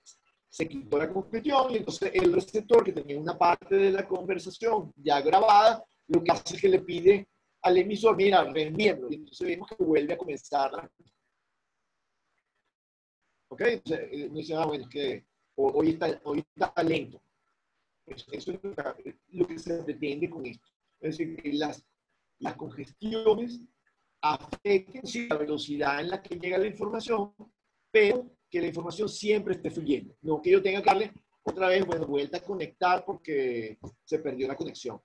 se quitó la congestión y entonces el receptor que tenía una parte de la conversación ya grabada, lo que hace es que le pide al emisor, mira, reenvíenlo. Y entonces vemos que vuelve a comenzar. ¿Ok? Entonces, me dice, bueno, es que hoy está lento. Eso es lo que se pretende con esto. Es decir, que las congestiones afecten sí, la velocidad en la que llega la información, pero que la información siempre esté fluyendo. No que yo tenga que darle otra vez, bueno, vuelta a conectar porque se perdió la conexión.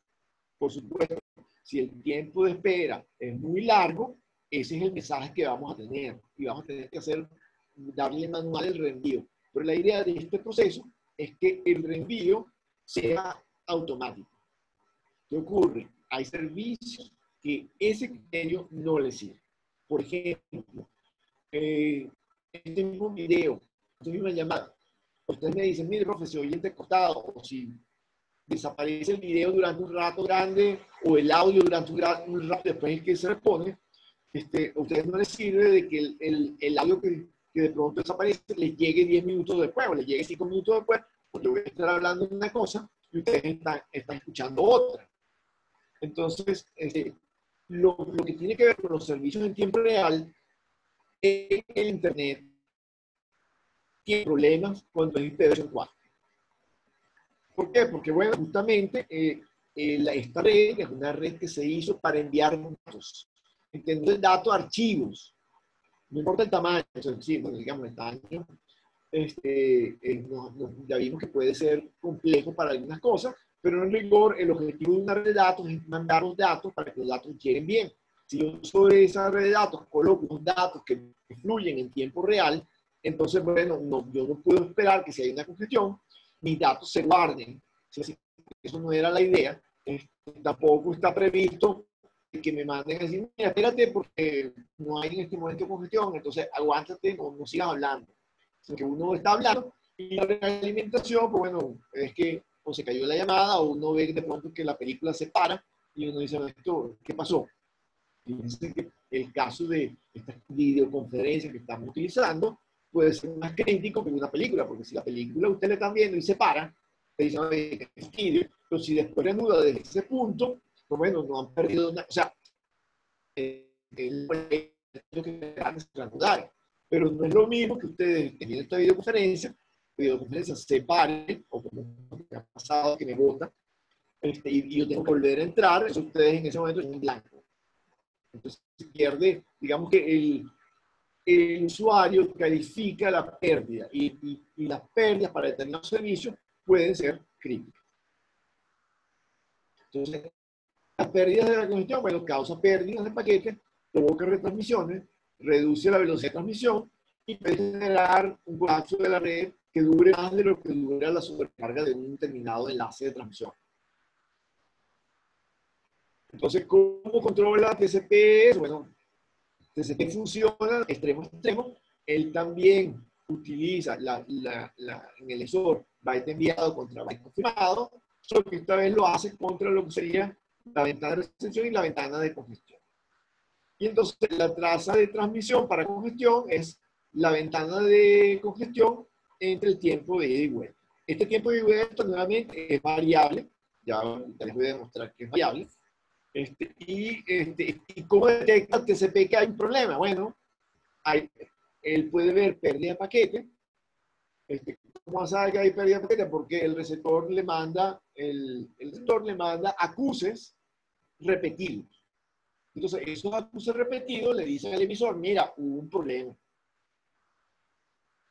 Por supuesto, si el tiempo de espera es muy largo, ese es el mensaje que vamos a tener. Y vamos a tener que darle manual el reenvío. Pero la idea de este proceso es que el reenvío sea automático. ¿Qué ocurre? Hay servicios que ese criterio no les sirve. Por ejemplo, este mismo video, esta misma llamada, ustedes me dicen, mire, profe, se oye entrecortado, o si desaparece el video durante un rato grande, o el audio durante un rato después es que se repone, a ustedes no les sirve de que el audio que de pronto desaparece les llegue 10 minutos después, o les llegue 5 minutos después, porque voy a estar hablando de una cosa y ustedes están escuchando otra. Entonces, lo que tiene que ver con los servicios en tiempo real es que el Internet tiene problemas cuando es IPv4. ¿Por qué? Porque, bueno, justamente esta red es una red que se hizo para enviar datos. Entendiendo el dato a archivos. No importa el tamaño, bueno, digamos, el tamaño, ya vimos que puede ser complejo para algunas cosas, pero en rigor el objetivo de una red de datos es mandar los datos para que los datos lleguen bien. Si yo sobre esa red de datos coloco unos datos que fluyen en tiempo real, entonces, bueno, yo no puedo esperar que si hay una congestión, mis datos se guarden. Eso no era la idea. Tampoco está previsto que me manden a decir, mira, espérate porque no hay en este momento congestión, entonces aguántate, no sigas hablando. Sino que uno está hablando y la realimentación, pues bueno, es que o se cayó la llamada o uno ve de pronto que la película se para y uno dice, ¿esto qué pasó? Fíjense que el caso de estas videoconferencias que estamos utilizando puede ser más crítico que una película, porque si la película usted le está viendo y se para, te dice, "Oye, es vídeo", pero si después reanuda desde ese punto, pues bueno, no han perdido nada. O sea, el lo que van a reanudar. Pero no es lo mismo que ustedes en esta videoconferencia se paren, o como me ha pasado que me bota, y yo tengo que volver a entrar, eso ustedes en ese momento están en blanco. Entonces se pierde, digamos que el usuario califica la pérdida y las pérdidas para determinados servicios pueden ser críticas. Entonces, las pérdidas de la congestión, bueno, causa pérdidas de paquetes, provoca retransmisiones, reduce la velocidad de transmisión y puede generar un colapso de la red que dure más de lo que dura la sobrecarga de un determinado enlace de transmisión. Entonces, ¿cómo controla TCP? Bueno, TCP funciona extremo a extremo. Él también utiliza en el emisor byte enviado contra byte confirmado, solo que esta vez lo hace contra lo que sería la ventana de recepción y la ventana de congestión. Y entonces la traza de transmisión para congestión es la ventana de congestión entre el tiempo de ida y vuelta. Este tiempo de ida y vuelta nuevamente es variable, ya les voy a demostrar que es variable. ¿Y cómo detecta TCP que hay un problema? Bueno, él puede ver pérdida de paquete. ¿Cómo sabe que hay pérdida de paquete? Porque el receptor le manda acuses repetidos. Entonces, esos acuses repetidos le dicen al emisor, mira, hubo un problema.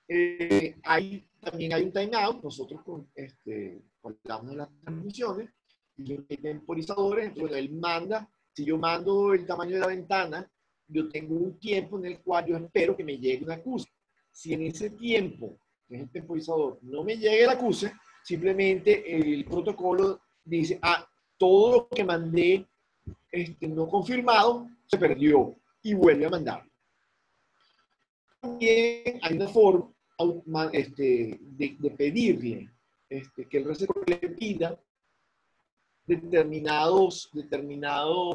También hay un timeout. Nosotros hablamos de las transmisiones y los temporizadores. Entonces, él manda, si yo mando el tamaño de la ventana, yo tengo un tiempo en el cual yo espero que me llegue un acuse. Si en ese tiempo, que es el temporizador, no me llega el acuse, simplemente el protocolo dice, todo lo que mandé no confirmado se perdió y vuelve a mandar. También hay una forma de pedirle que el receptor le pida determinados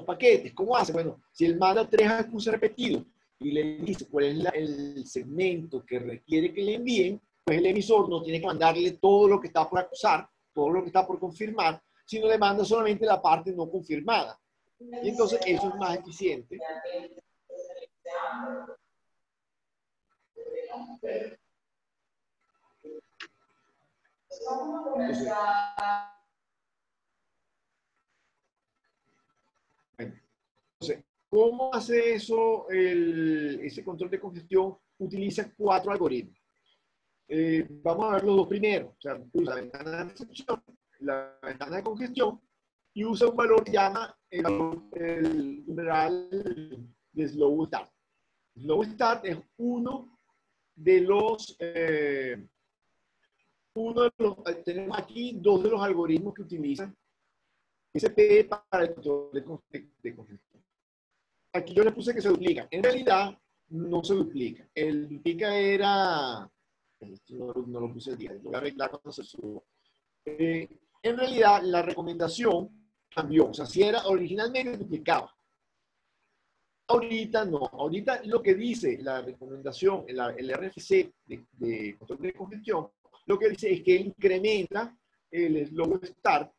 paquetes. ¿Cómo hace? Bueno, si él manda 3 acuses repetidos y le dice cuál es el segmento que requiere que le envíen, pues el emisor no tiene que mandarle todo lo que está por acusar, todo lo que está por confirmar, sino le manda solamente la parte no confirmada. Y entonces eso es más eficiente. Entonces, ¿cómo hace eso ese control de congestión? Utiliza 4 algoritmos. Vamos a ver los dos primeros. O sea, usa la ventana de recepción, la ventana de congestión, y usa un valor que llama el numeral de slow start. Slow start es uno de los tenemos aquí 2 de los algoritmos que utilizan TCP para el control de congestión. Aquí yo les puse que se duplica. En realidad, no se duplica. El duplica era... No lo puse el día, lo voy a arreglar cuando se suba. En realidad, la recomendación cambió. O sea, si era originalmente duplicaba. Ahorita no. Ahorita lo que dice la recomendación, el RFC de control de congestión, lo que dice es que incrementa el slow start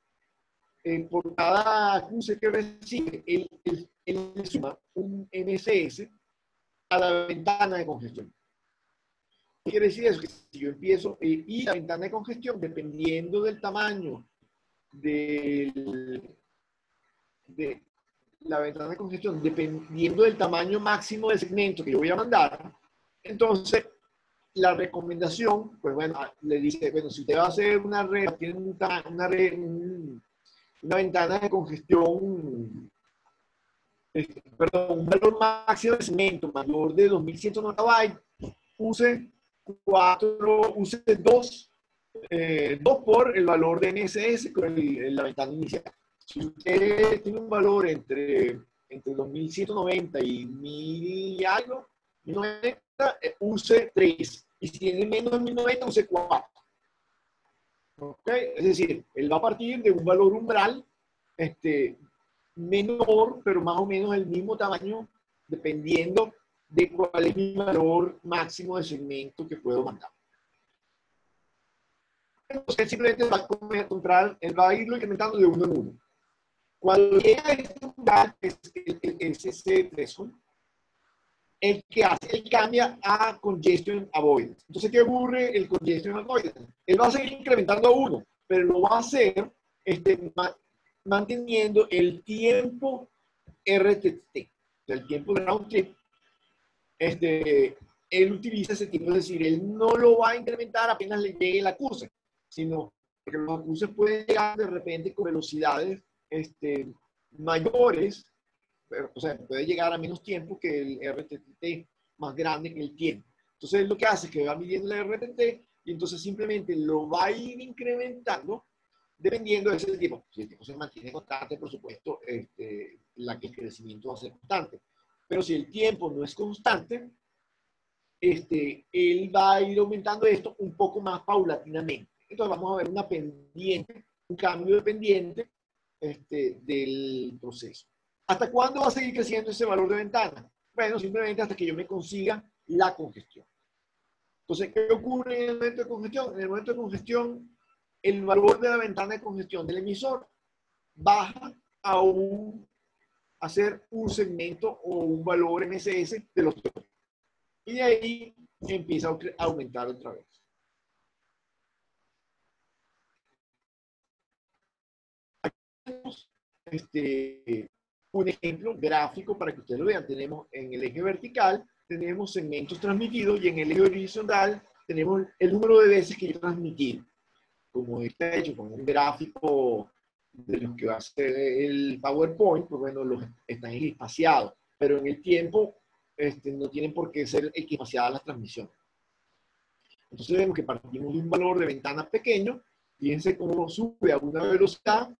por cada acuse que recibe, él le suma un MSS a la ventana de congestión. ¿Qué quiere decir eso? Que si yo empiezo, y la ventana de congestión, dependiendo del tamaño de la ventana de congestión, dependiendo del tamaño máximo del segmento que yo voy a mandar, entonces la recomendación, pues bueno, le dice, bueno, si usted va a hacer una red, tiene una ventana de congestión, perdón, un valor máximo de segmento mayor de 2190 bytes, use 2 por el valor de NSS con la ventana inicial. Si usted tiene un valor entre 2190 y 1000 y algo, 1090, use 3. Y si tiene menos de 1090, use 4. ¿Okay? Es decir, él va a partir de un valor umbral menor, pero más o menos el mismo tamaño, dependiendo de cuál es mi valor máximo de segmento que puedo mandar. Entonces, él simplemente va a encontrar, él va a irlo incrementando de uno en uno. Cuando llega a este lugar, es ese threshold, el que hace, él cambia a congestion avoidance. Entonces, ¿qué ocurre el congestion avoidance? Él va a seguir incrementando a uno, pero lo va a hacer manteniendo el tiempo RTT, el tiempo de round trip. Él utiliza ese tiempo, es decir, él no lo va a incrementar apenas le llegue el acuse, sino que los acuses pueden llegar de repente con velocidades mayores, o sea, puede llegar a menos tiempo que el RTT más grande que el tiempo. Entonces, lo que hace es que va midiendo el RTT y entonces simplemente lo va a ir incrementando dependiendo de ese tiempo. Si el tiempo se mantiene constante, por supuesto, el crecimiento va a ser constante. Pero si el tiempo no es constante, él va a ir aumentando esto un poco más paulatinamente. Entonces vamos a ver una pendiente, un cambio de pendiente del proceso. ¿Hasta cuándo va a seguir creciendo ese valor de ventana? Bueno, simplemente hasta que yo me consiga la congestión. Entonces, ¿qué ocurre en el momento de congestión? En el momento de congestión, el valor de la ventana de congestión del emisor baja a ser un segmento o un valor MSS de los dos. Y de ahí empieza a aumentar otra vez. Aquí tenemos un ejemplo gráfico para que ustedes lo vean. Tenemos en el eje vertical, tenemos segmentos transmitidos y en el eje horizontal tenemos el número de veces que yo transmití. Como está hecho con un gráfico de los que va a ser el PowerPoint, pues bueno, los están espaciados, pero en el tiempo no tienen por qué ser equipaciadas las transmisiones. Entonces vemos que partimos de un valor de ventana pequeño, fíjense cómo sube a una velocidad,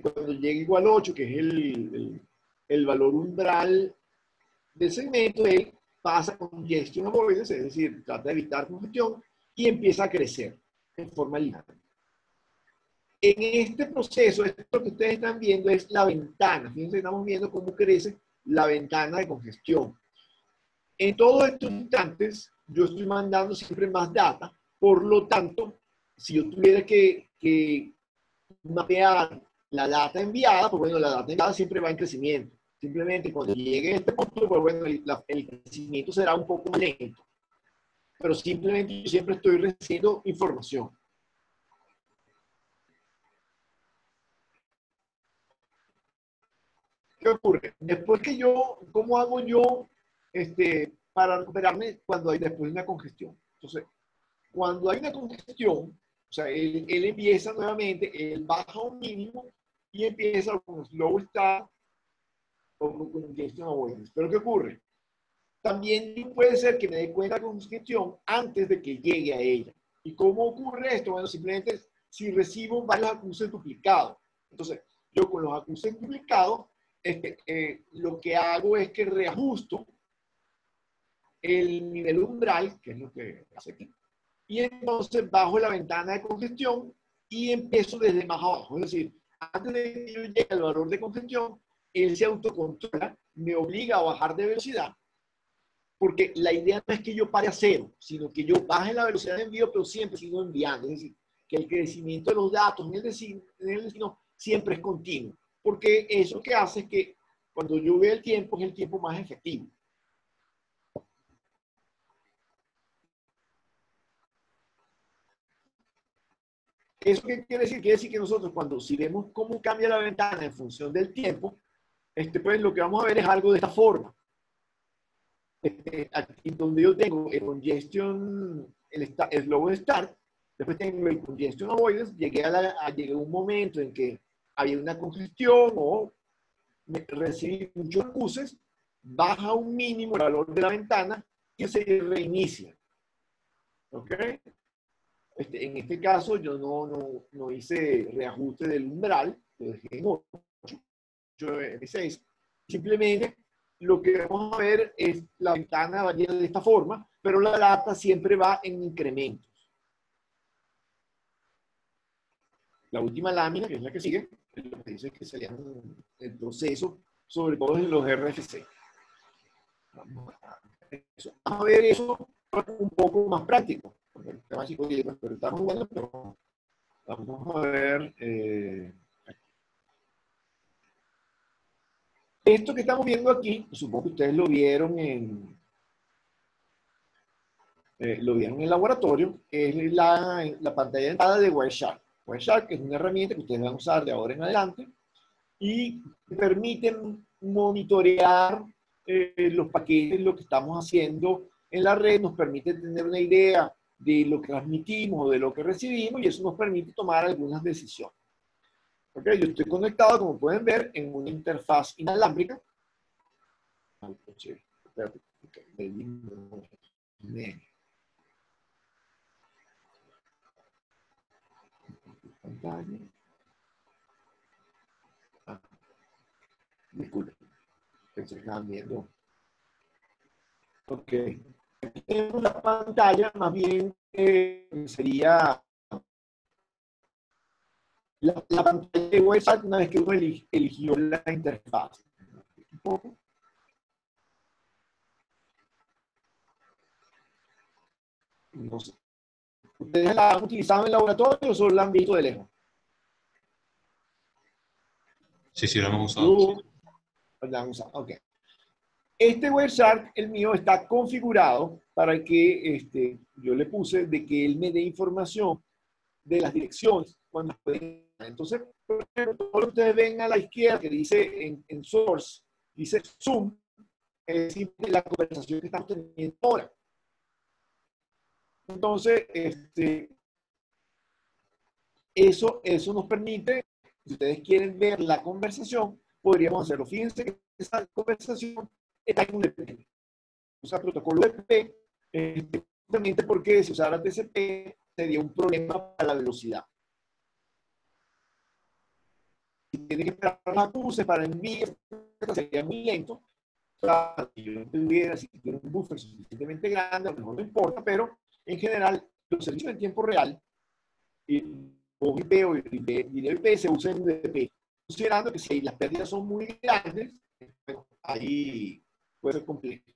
cuando llega igual a 8, que es el valor umbral del segmento, él pasa con congestion avoidance, es decir, trata de evitar congestión, y empieza a crecer en forma lineal. En este proceso, esto que ustedes están viendo es la ventana. Fíjense, estamos viendo cómo crece la ventana de congestión. En todos estos instantes, yo estoy mandando siempre más data. Por lo tanto, si yo tuviera que mapear la data enviada, pues bueno, la data enviada siempre va en crecimiento. Simplemente cuando llegue a este punto, pues bueno, el crecimiento será un poco lento. Pero simplemente yo siempre estoy recibiendo información. ¿Qué ocurre? Después que ¿cómo hago yo para recuperarme cuando hay después de una congestión? Entonces, cuando hay una congestión, o sea, él empieza nuevamente, él baja a un mínimo y empieza con slow start o con congestion avoidance. Pero ¿qué ocurre? También puede ser que me dé cuenta de congestión antes de que llegue a ella. ¿Y cómo ocurre esto? Bueno, simplemente si recibo varios acuses duplicados. Entonces, yo con los acuses duplicados, lo que hago es que reajusto el nivel umbral, que es lo que hace aquí, y entonces bajo la ventana de congestión y empiezo desde más abajo. Es decir, antes de que yo llegue al valor de congestión, él se autocontrola, me obliga a bajar de velocidad, porque la idea no es que yo pare a cero, sino que yo baje la velocidad de envío, pero siempre sigo enviando. Es decir, que el crecimiento de los datos en el destino siempre es continuo, porque eso que hace es que cuando yo veo el tiempo, es el tiempo más efectivo. ¿Eso qué quiere decir? Quiere decir que nosotros, si vemos cómo cambia la ventana en función del tiempo, pues lo que vamos a ver es algo de esta forma. Aquí donde yo tengo el congestion, el slow start, después tengo el congestion avoidance, llegué a un momento en que había una congestión o recibí muchos acuses, baja un mínimo el valor de la ventana y se reinicia. ¿Ok? En este caso yo no hice reajuste del umbral, lo dejé en 8, en 6. Simplemente lo que vamos a ver es la ventana varía de esta forma, pero la data siempre va en incrementos. La última lámina, que es la que sigue, lo que dice que sería el proceso, sobre todo en los RFC. Vamos a ver eso un poco más práctico. Porque el tema psicológico, pero está muy bueno, pero vamos a ver. Esto que estamos viendo aquí, supongo que ustedes lo vieron en el laboratorio, es la pantalla de entrada de Wireshark. Wireshark es una herramienta que ustedes van a usar de ahora en adelante y permite monitorear los paquetes, lo que estamos haciendo en la red, nos permite tener una idea de lo que transmitimos o de lo que recibimos, y eso nos permite tomar algunas decisiones. Okay, yo estoy conectado, como pueden ver, en una interfaz inalámbrica. Pantalla. Disculpen, pensé que estaban viendo. Ok. Aquí tenemos la pantalla, más bien sería la pantalla de WhatsApp una vez que uno eligió la interfaz. Un poco. No sé. ¿Ustedes la han utilizado en el laboratorio o solo la han visto de lejos? Sí, lo hemos usado. La han usado, ok. Este WebShark, el mío, está configurado para que yo le puse de que él me dé información de las direcciones cuando pueden. Entonces, por ejemplo, todo lo que ustedes ven a la izquierda que dice en Source, dice Zoom, es simple la conversación que estamos teniendo ahora. Entonces, eso nos permite, si ustedes quieren ver la conversación, podríamos hacerlo. Fíjense que esa conversación está en un EP. Usa protocolo EP, justamente porque si usara TCP sería un problema para la velocidad. Si tiene que esperar los acuses para enviar, sería muy lento. Si yo tuviera un buffer suficientemente grande, a lo mejor no importa, pero en general los servicios en tiempo real, o IP o video IP se usa en UDP, considerando que si las pérdidas son muy grandes, bueno, ahí puede ser complejo.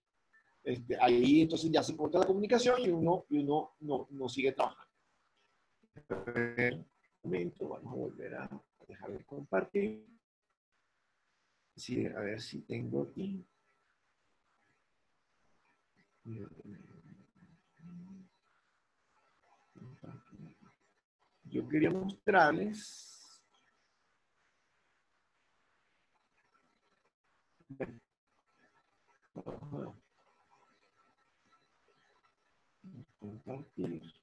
Ahí entonces ya se corta la comunicación y uno no sigue trabajando. Un momento, vamos a volver a dejar de compartir. Sí, a ver si tengo aquí. Yo quería mostrarles. Compartir.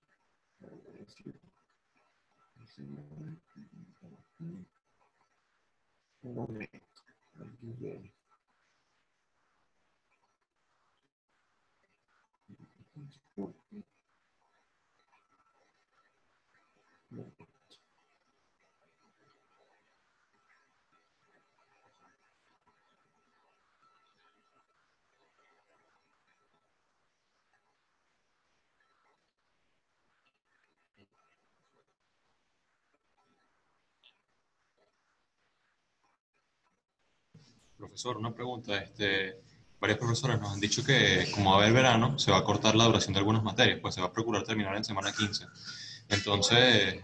Un momento. Profesor, una pregunta. Varios profesores nos han dicho que como va a haber verano, se va a cortar la duración de algunas materias, pues se va a procurar terminar en semana 15. Entonces,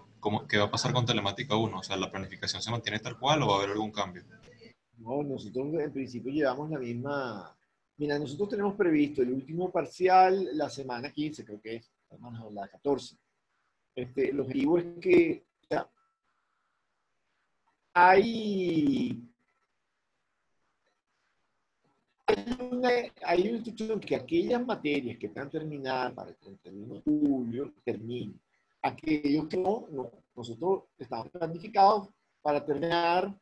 ¿qué va a pasar con Telemática 1? O sea, ¿la planificación se mantiene tal cual o va a haber algún cambio? No, nosotros en principio llevamos la misma. Mira, nosotros tenemos previsto el último parcial la semana 15, creo que es, la 14. El objetivo es que hay hay una instrucción que aquellas materias que puedan terminar para el 31 de julio terminen. Aquellos que no, nosotros estamos planificados para terminar,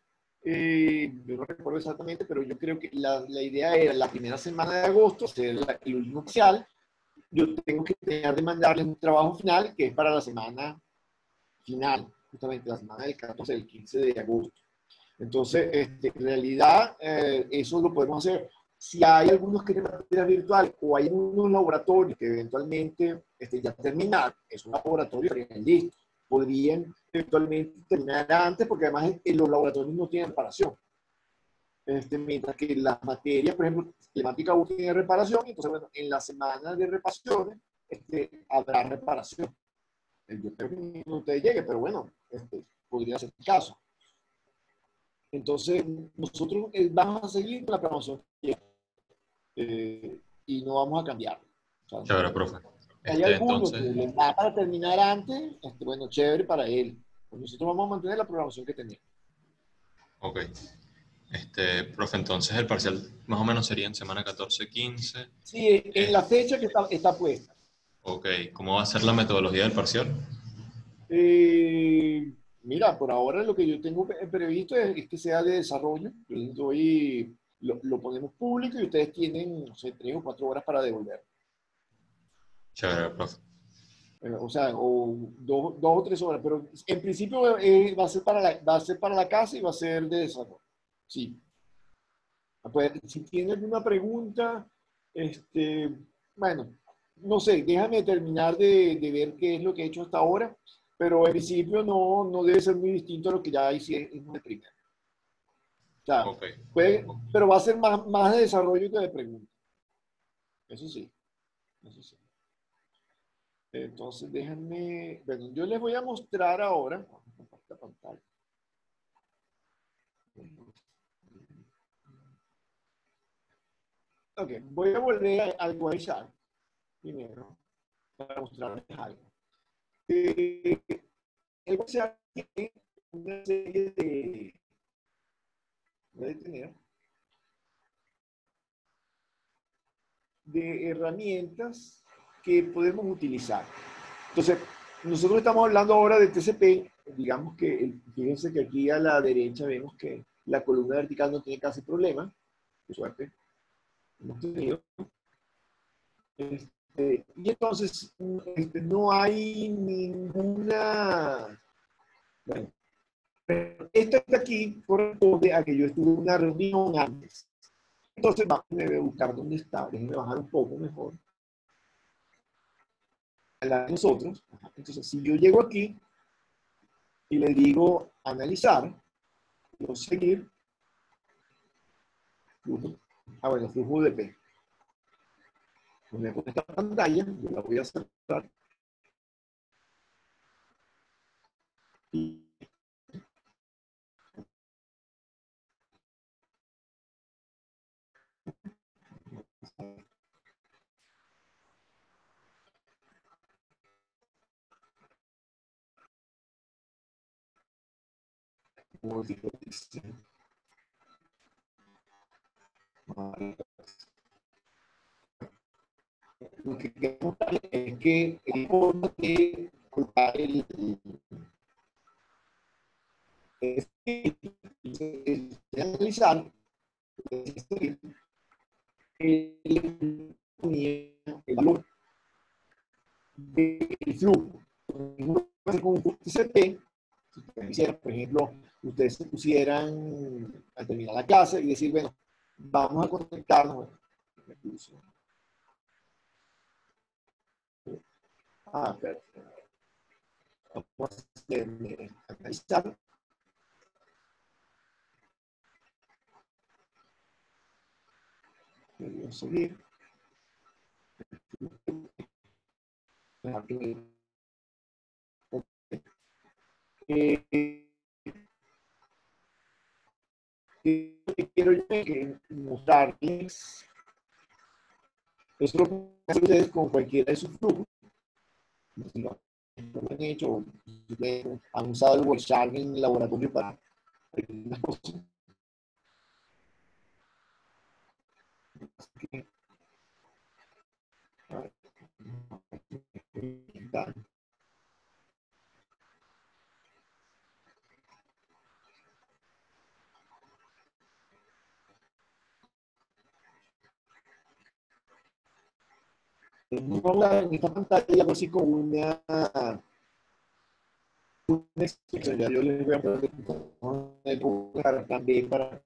yo no recuerdo exactamente, pero yo creo que la idea era la primera semana de agosto, ser el último parcial. Yo tengo que tener de mandarles un trabajo final que es para la semana final, justamente la semana del 14 del 15 de agosto. Entonces, en realidad, eso lo podemos hacer. Si hay algunos que tienen materia virtual o hay unos laboratorios que eventualmente ya terminar, es un laboratorio que listo, podrían eventualmente terminar antes, porque además los laboratorios no tienen reparación. Mientras que las materias, por ejemplo, temática U tiene reparación, entonces, bueno, en la semana de reparaciones habrá reparación. Yo espero que no te llegue, pero bueno, podría ser el caso. Entonces, nosotros vamos a seguir con la programación y no vamos a cambiar. O sea, Chévere, profe. hay algunos que Entonces, le da para terminar antes, bueno, chévere para él. Pues nosotros vamos a mantener la programación que tenemos. ok. Profe, entonces el parcial más o menos sería en semana 14, 15. Sí, en Eh, la fecha que está puesta. ok, ¿cómo va a ser la metodología del parcial? Eh, Mira, por ahora lo que yo tengo previsto es que sea de desarrollo. Yo les doy, lo ponemos público y ustedes tienen, no sé, 3 o 4 horas para devolver. Chévere, profe. O sea, o 2 o 3 horas, pero en principio va a ser para la casa y va a ser de desarrollo. Sí. Pues, si tiene alguna pregunta, bueno, no sé, déjame terminar de ver qué es lo que he hecho hasta ahora, pero en principio no debe ser muy distinto a lo que ya hice en el primero. O sea, Ok. pero va a ser más de desarrollo que de preguntas. Eso sí, eso sí. Entonces, déjenme, bueno, yo les voy a mostrar ahora, vamos a compartir la pantalla. Ok, voy a volver al WhatsApp primero para mostrarles algo. Eh, el WhatsApp tiene una serie de tener de herramientas que podemos utilizar. Entonces, nosotros estamos hablando ahora de TCP, digamos que, fíjense que aquí a la derecha vemos que la columna vertical no tiene casi problema, de suerte, hemos tenido. Y entonces, no hay ninguna, bueno, esta está aquí corresponde a que yo estuve en una reunión antes. Entonces, me voy a buscar dónde está, déjenme bajar un poco mejor. A la de nosotros. Entonces, si yo llego aquí y le digo analizar, quiero seguir, flujo, bueno, flujo de P. Pues me pone esta pantalla, yo la voy a cerrar. Y lo que queremos es que el forma de colocar el analizar el valor del flujo. Con un TCP, si por ejemplo, ustedes se pusieran a terminar la clase y decir, bueno, vamos a conectarnos. Perfecto. Vamos a analizar. Voy a seguir. Eh, quiero mostrarles, eso lo pueden hacer ustedes con cualquiera de sus flujos, si lo han hecho, si han usado el Wireshark en el laboratorio para algunas cosas. En esta pantalla algo así como una explicación. Yo les voy a poner también para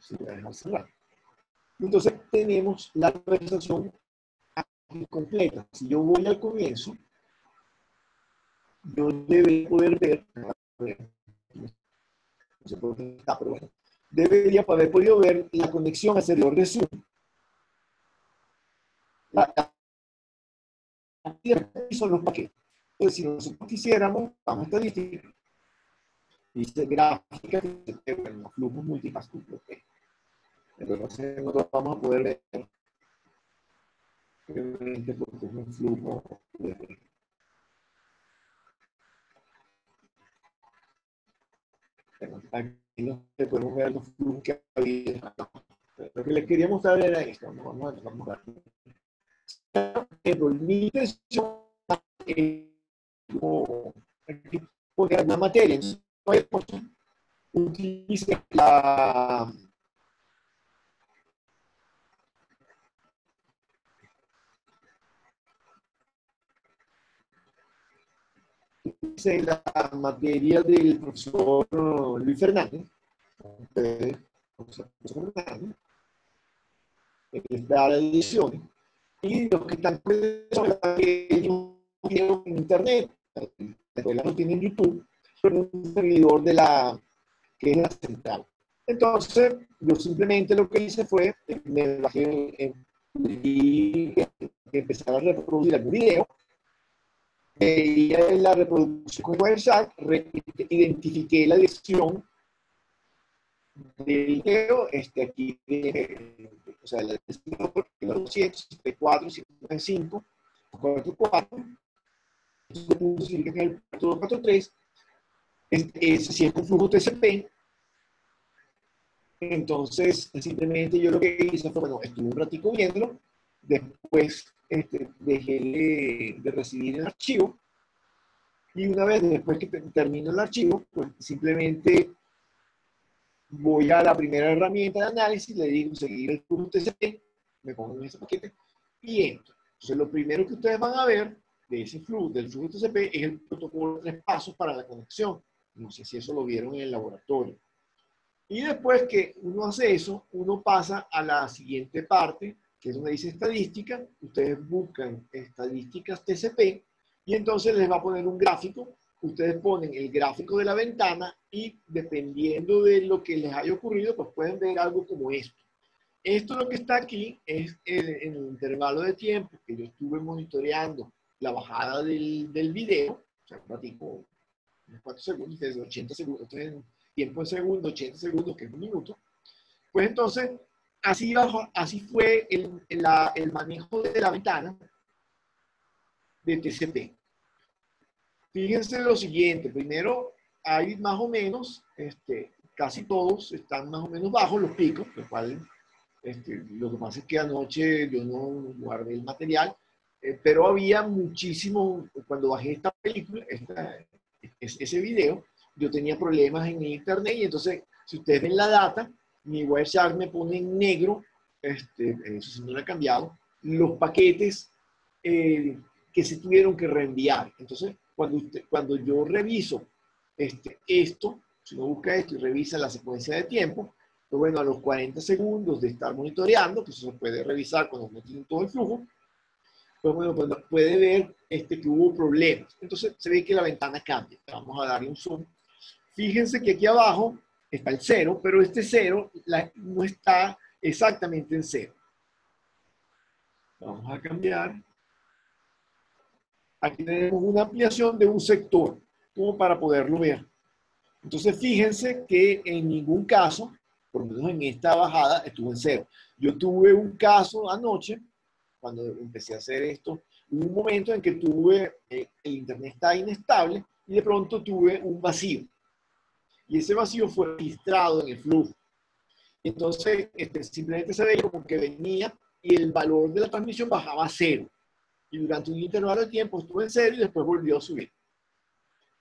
Se va a dejar cerrar. Entonces tenemos la conversación completa. Si yo voy al comienzo, yo debería poder ver, no sé por qué está, pero bueno, debería haber podido ver la conexión al servidor de Zoom. Y son los paquetes. Entonces, si nosotros quisiéramos, vamos a estadística, dice gráfica, bueno, flujos multipasos. Entonces, nosotros vamos a poder ver, obviamente, porque es un flujo de aquí no podemos ver los flujos que había. Lo que les quería mostrar era esto. Vamos a ver. Mi intención es poner una materia. Entonces, utilice la materia del profesor Luis Fernández. Profesor Fernández. Está la edición. Y los que están son que ellos vieron en internet, después la tienen en YouTube, pero un servidor de la que es la central. Entonces, yo simplemente lo que hice fue, me bajé y empezar a reproducir el video, y en la reproducción con WhatsApp, identifiqué la dirección del video, aquí, o sea, la dirección de 274, 55, 44, eso significa que es el puerto 243, si es un flujo TCP. Entonces, simplemente yo lo que hice fue, bueno, estuve un ratico viéndolo, después dejé de recibir el archivo, y una vez después que termino el archivo, pues simplemente voy a la primera herramienta de análisis, le digo seguir el flujo TCP, me pongo en ese paquete y entro. Entonces, lo primero que ustedes van a ver de ese flujo, del flujo TCP, es el protocolo de 3 pasos para la conexión. No sé si eso lo vieron en el laboratorio. Y después que uno hace eso, uno pasa a la siguiente parte, que es donde dice estadística. Ustedes buscan estadísticas TCP y entonces les va a poner un gráfico. Ustedes ponen el gráfico de la ventana y dependiendo de lo que les haya ocurrido, pues pueden ver algo como esto. Esto lo que está aquí es el intervalo de tiempo que yo estuve monitoreando la bajada del video, o sea, un ratico, unos 4 segundos, desde 80 segundos, tiempo en segundo, 80 segundos, que es un minuto. Pues entonces, así fue el manejo de la ventana de TCP. Fíjense lo siguiente, primero hay más o menos, casi todos están más o menos bajos los picos, lo cual, lo que pasa es que anoche yo no guardé el material, pero había muchísimo, cuando bajé esta película, ese video, yo tenía problemas en mi internet y entonces, si ustedes ven la data, mi Wireshark me pone en negro, eso sí no lo he cambiado, los paquetes que se tuvieron que reenviar. Entonces, cuando yo reviso esto, si uno busca esto y revisa la secuencia de tiempo, pues bueno, a los 40 segundos de estar monitoreando, que eso se puede revisar cuando no tienen todo el flujo, pues bueno, pues puede ver que hubo problemas. Entonces se ve que la ventana cambia. Vamos a darle un zoom. Fíjense que aquí abajo está el 0, pero este 0 no está exactamente en 0. Vamos a cambiar. Aquí tenemos una ampliación de un sector, como para poderlo ver. Entonces fíjense que en ningún caso, por lo menos en esta bajada, estuvo en 0. Yo tuve un caso anoche, cuando empecé a hacer esto, hubo un momento en que tuve, el internet está inestable y de pronto tuve un vacío. Y ese vacío fue registrado en el flujo. Entonces, simplemente se veía como que venía y el valor de la transmisión bajaba a 0. Y durante un intervalo de tiempo estuvo en 0 y después volvió a subir.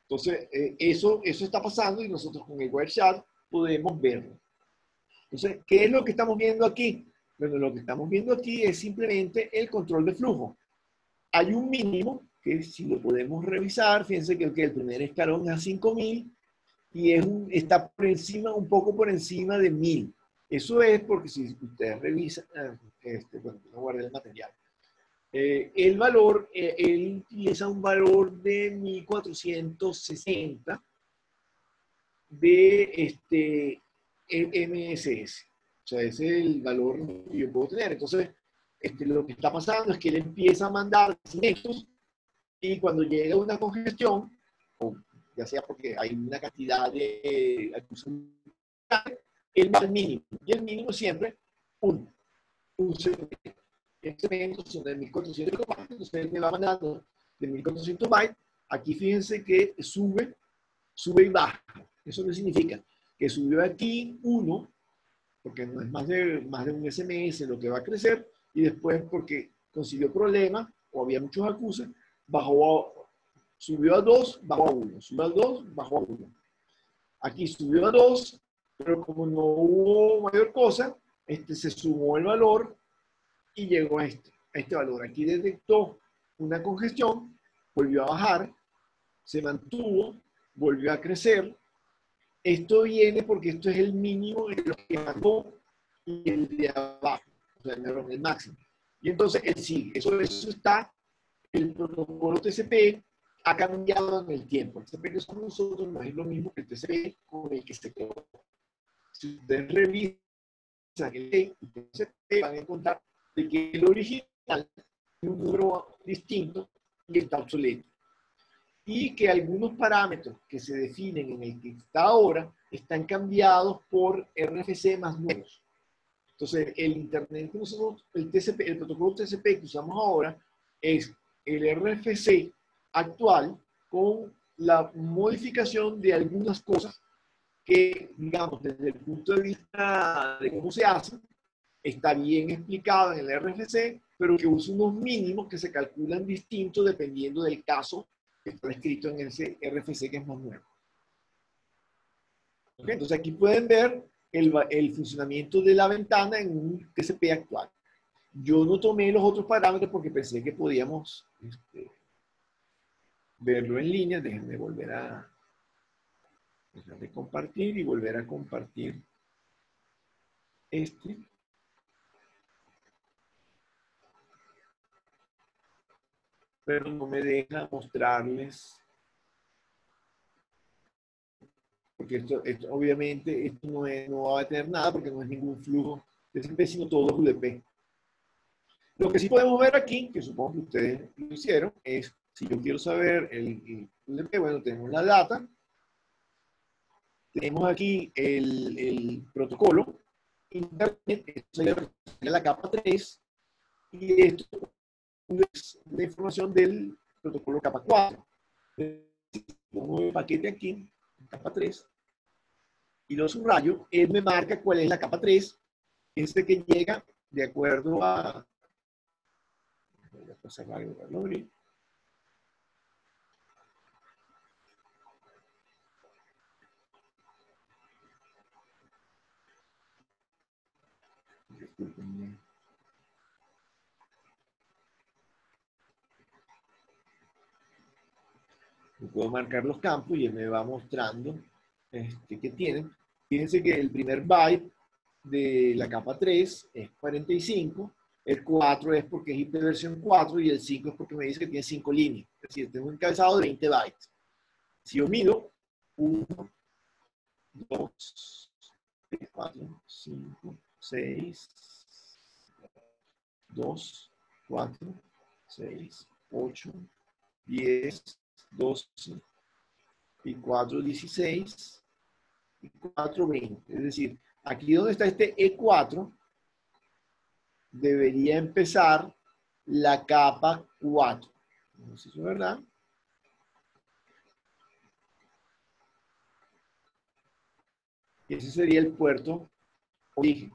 Entonces, eso está pasando y nosotros con el Wireshark podemos verlo. Entonces, ¿qué es lo que estamos viendo aquí? Bueno, lo que estamos viendo aquí es simplemente el control de flujo. Hay un mínimo que si lo podemos revisar, fíjense que el primer escalón es a 5000 y está por encima, un poco por encima de 1000. Eso es porque si ustedes revisan, bueno, no guardé el material. El valor, él utiliza un valor de 1460 de MSS. O sea, ese es el valor que yo puedo tener. Entonces, lo que está pasando es que él empieza a mandar segmentos y cuando llega una congestión, o ya sea porque hay una cantidad de él va al mínimo. Y el mínimo siempre un segmento. Este segmento son de 1400 bytes, entonces él me va mandando de 1400 bytes. Aquí fíjense que sube y baja. ¿Eso qué significa? Que subió aquí 1, porque no es más de un SMS lo que va a crecer, y después porque consiguió problemas o había muchos acuses, subió a 2, bajó a 1, subió a 2, bajó a 1. Aquí subió a 2, pero como no hubo mayor cosa, se sumó el valor y llegó a este valor. Aquí detectó una congestión, volvió a bajar, se mantuvo, volvió a crecer. Esto viene porque esto es el mínimo de lo que mandó y el de abajo, o sea, el máximo. Y entonces él sigue. Eso está, el protocolo TCP ha cambiado en el tiempo. El TCP que somos nosotros no es lo mismo que el TCP con el que se quedó. Si ustedes revisan el TCP, van a encontrar de que el original tiene un número distinto y está obsoleto. Y que algunos parámetros que se definen en el que está ahora están cambiados por RFC más nuevos. Entonces, el Internet que nosotros, el protocolo TCP que usamos ahora es el RFC actual con la modificación de algunas cosas que, digamos, desde el punto de vista de cómo se hace, está bien explicado en el RFC, pero que usa unos mínimos que se calculan distintos dependiendo del caso que está escrito en ese RFC que es más nuevo. ¿Okay? Entonces aquí pueden ver el funcionamiento de la ventana en un TCP actual. Yo no tomé los otros parámetros porque pensé que podíamos verlo en línea. Déjenme volver a dejar de compartir y volver a compartir pero no me deja mostrarles, porque esto obviamente esto no va a tener nada porque no es ningún flujo de TCP, sino todo UDP. Lo que sí podemos ver aquí, que supongo que ustedes lo hicieron, es si yo quiero saber el UDP, bueno, tenemos la data, tenemos aquí el protocolo, Internet, esto sería la capa 3, y esto es la información del protocolo capa 4. Pongo el paquete aquí, capa 3, y lo subrayo, él me marca cuál es la capa 3, que llega de acuerdo a... Voy a pasar algo para abrir. Puedo marcar los campos y él me va mostrando que tienen. Fíjense que el primer byte de la capa 3 es 45, el 4 es porque es hiperversión 4 y el 5 es porque me dice que tiene 5 líneas. Es decir, tengo un encabezado de 20 bytes. Si yo mido 1, 2, 3, 4, 5, 6, 2, 4, 6, 8, 10, 12 y 4, 16 y 4, 20. Es decir, aquí donde está este E4 debería empezar la capa 4. No sé si es verdad. Ese sería el puerto origen.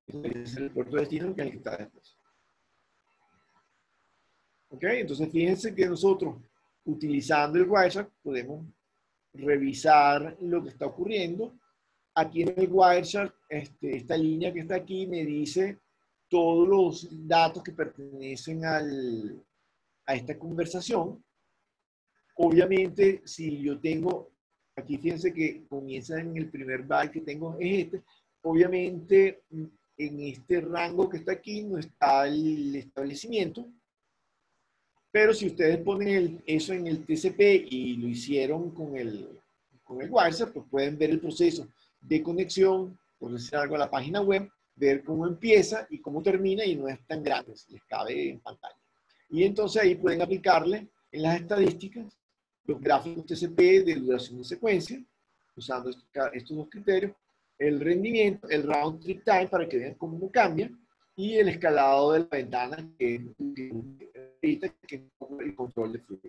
Ese es el puerto destino que es el que está después. ¿Ok? Entonces fíjense que nosotros, utilizando el Wireshark, podemos revisar lo que está ocurriendo. Aquí en el Wireshark, esta línea que está aquí me dice todos los datos que pertenecen a esta conversación. Obviamente, si yo tengo, aquí fíjense que comienza en el primer byte que tengo es este, obviamente en este rango que está aquí no está el establecimiento, pero si ustedes ponen eso en el TCP y lo hicieron con el WhatsApp, pues pueden ver el proceso de conexión, por decir algo, a la página web, ver cómo empieza y cómo termina y no es tan grande, les cabe en pantalla. Y entonces ahí pueden aplicarle en las estadísticas los gráficos TCP de duración de secuencia, usando estos dos criterios, el rendimiento, el round trip time para que vean cómo cambia, y el escalado de la ventana que es el control de flujo.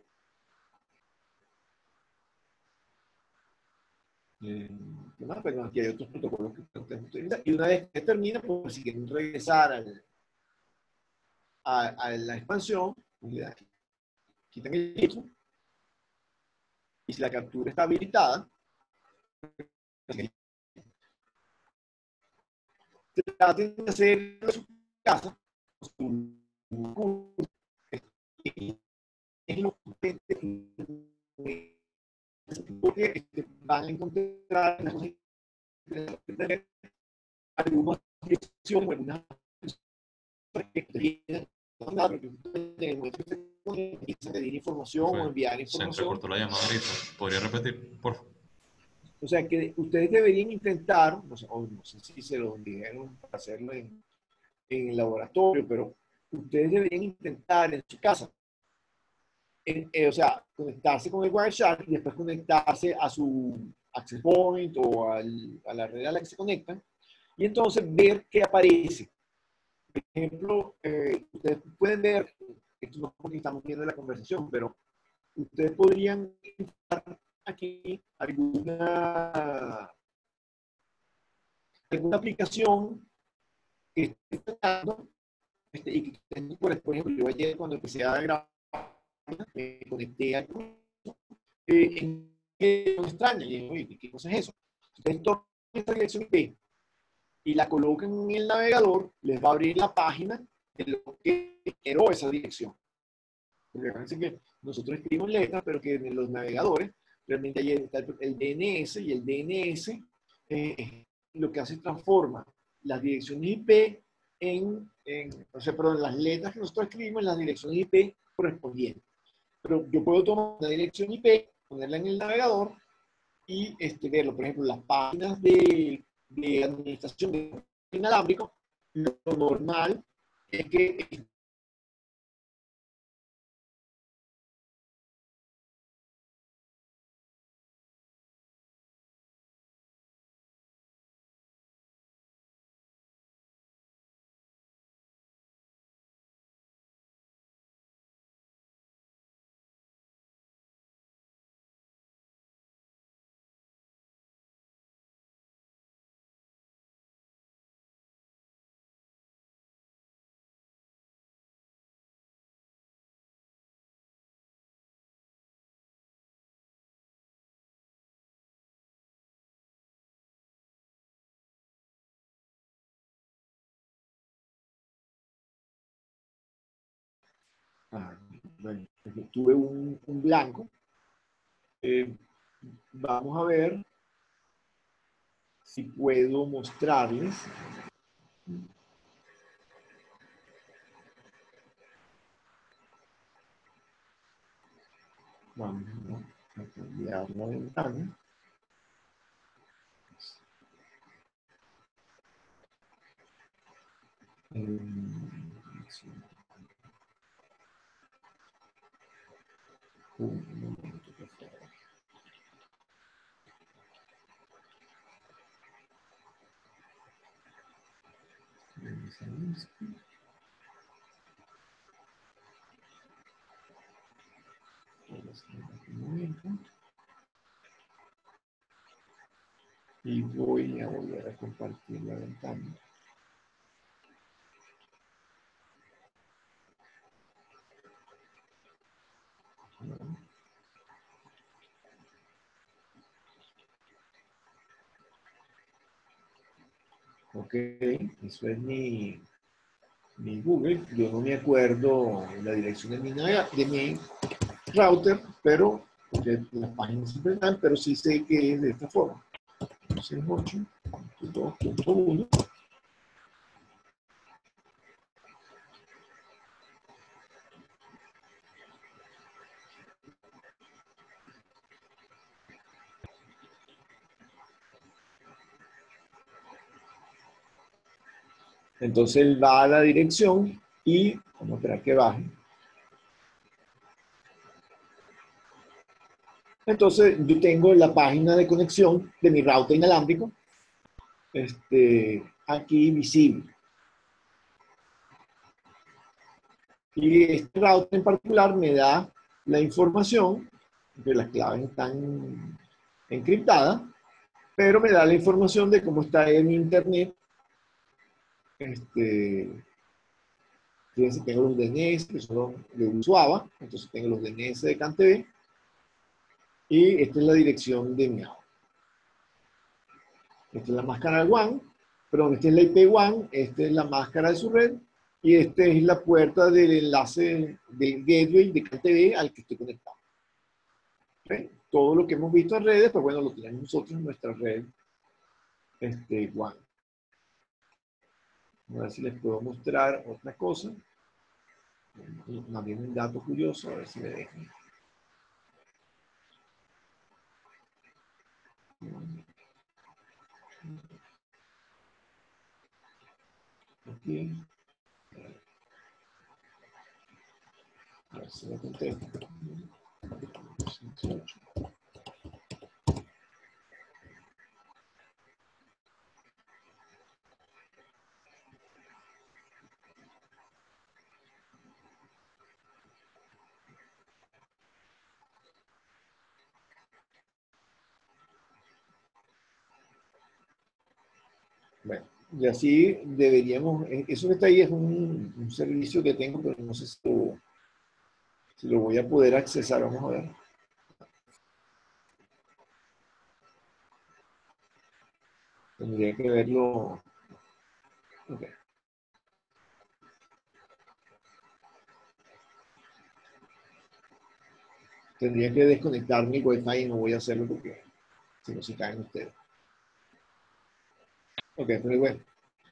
Pero aquí hay otros protocolos que ustedes utilizan. Y una vez que termina, pues si quieren regresar a la expansión, quitan el filtro, y si la captura está habilitada, traten de hacer en su casa es lo que porque van a encontrar algunas direcciones o algunas pedir información o enviar información. Se entrecortó la llamada ahorita. ¿Podría repetir, por favor? O sea, que ustedes deberían intentar, no sé si se lo dijeron para hacerlo en el laboratorio, pero ustedes deberían intentar en su casa, o sea, conectarse con el Wireshark y después conectarse a su access point o a la red a la que se conectan y entonces ver qué aparece. Por ejemplo, ustedes pueden ver, esto no es porque estamos viendo la conversación, pero ustedes podrían encontrar aquí alguna aplicación que esté dando, y que, por ejemplo, yo ayer cuando empecé a grabar, me conecté a en extraña, y digo, oye, ¿qué cosa es eso? Ustedes toman esta dirección IP y la colocan en el navegador, les va a abrir la página de lo que generó esa dirección. Porque fíjense que nosotros escribimos letras, pero que en los navegadores realmente ahí está el DNS, y el DNS lo que hace es transforma las direcciones IP o sea, perdón, las letras que nosotros escribimos en las direcciones IP correspondientes. Pero yo puedo tomar una dirección IP, ponerla en el navegador y verlo. Por ejemplo, las páginas de administración de inalámbrico, lo normal es que bueno, tuve un blanco. Vamos a ver si puedo mostrarles. Vamos a cambiar la ventana. Un momento, por favor. Y voy a volver a compartir la ventana. Ok, eso es mi Google. Yo no me acuerdo la dirección de mi router, pero porque las páginas siempre están, pero sí sé que es de esta forma. Entonces, 8.2.1. Entonces él va a la dirección y vamos a esperar que baje. Entonces yo tengo la página de conexión de mi router inalámbrico aquí visible. Y este router en particular me da la información, que las claves están encriptadas, pero me da la información de cómo está en internet. Fíjense, tengo los DNS, que son de Ushuaia, entonces tengo los DNS de CanTV, y esta es la dirección de mi audio. Esta es la máscara del WAN, perdón, esta es la IP WAN, esta es la máscara de su red, y esta es la puerta del enlace del gateway de CanTV al que estoy conectado. ¿Okay? Todo lo que hemos visto en redes, pues bueno, lo tenemos nosotros en nuestra red WAN. A ver si les puedo mostrar otra cosa. También un dato curioso, a ver si me dejan. Aquí. A ver si me contesta. 108. Bueno, y así deberíamos, eso que está ahí es un servicio que tengo, pero no sé si lo voy a poder accesar. Vamos a ver. Tendría que verlo. Okay. Tendría que desconectar mi Wi-Fi y no voy a hacerlo porque si no se caen ustedes. Ok, pero bueno.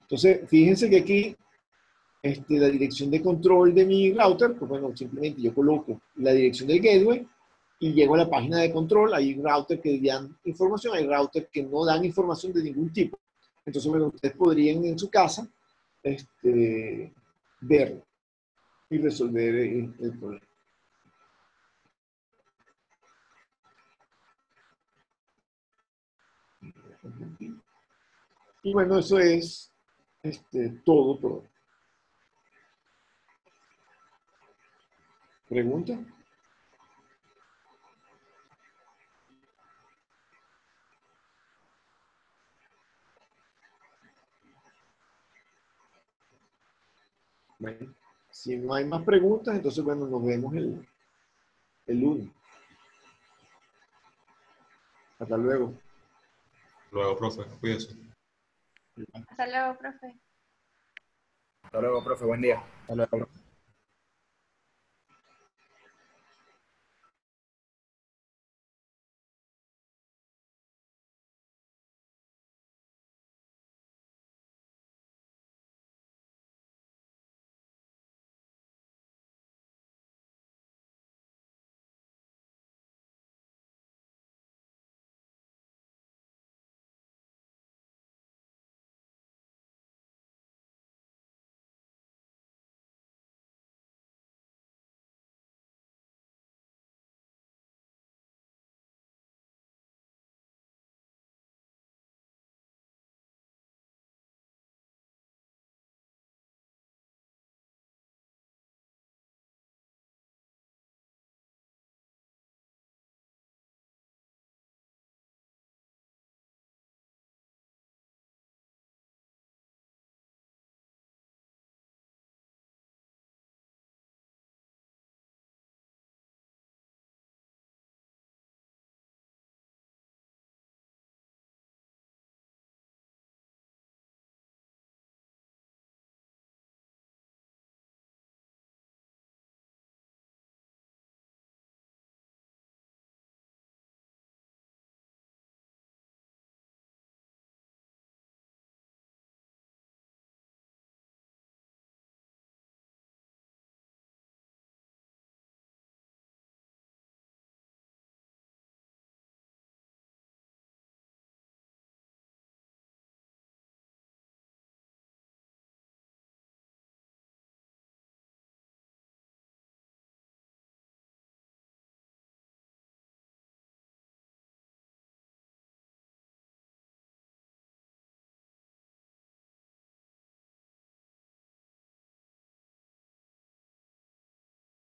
Entonces, fíjense que aquí la dirección de control de mi router, pues bueno, simplemente yo coloco la dirección del gateway y llego a la página de control. Hay router que dan información, hay routers que no dan información de ningún tipo. Entonces, bueno, ustedes podrían en su casa verlo y resolver el problema. Y bueno, eso es todo por hoy. ¿Pregunta? Bueno, si no hay más preguntas, entonces bueno, nos vemos el lunes. Hasta luego. Luego, profe, cuídese. Hasta luego, profe. Hasta luego, profe. Buen día. Hasta luego.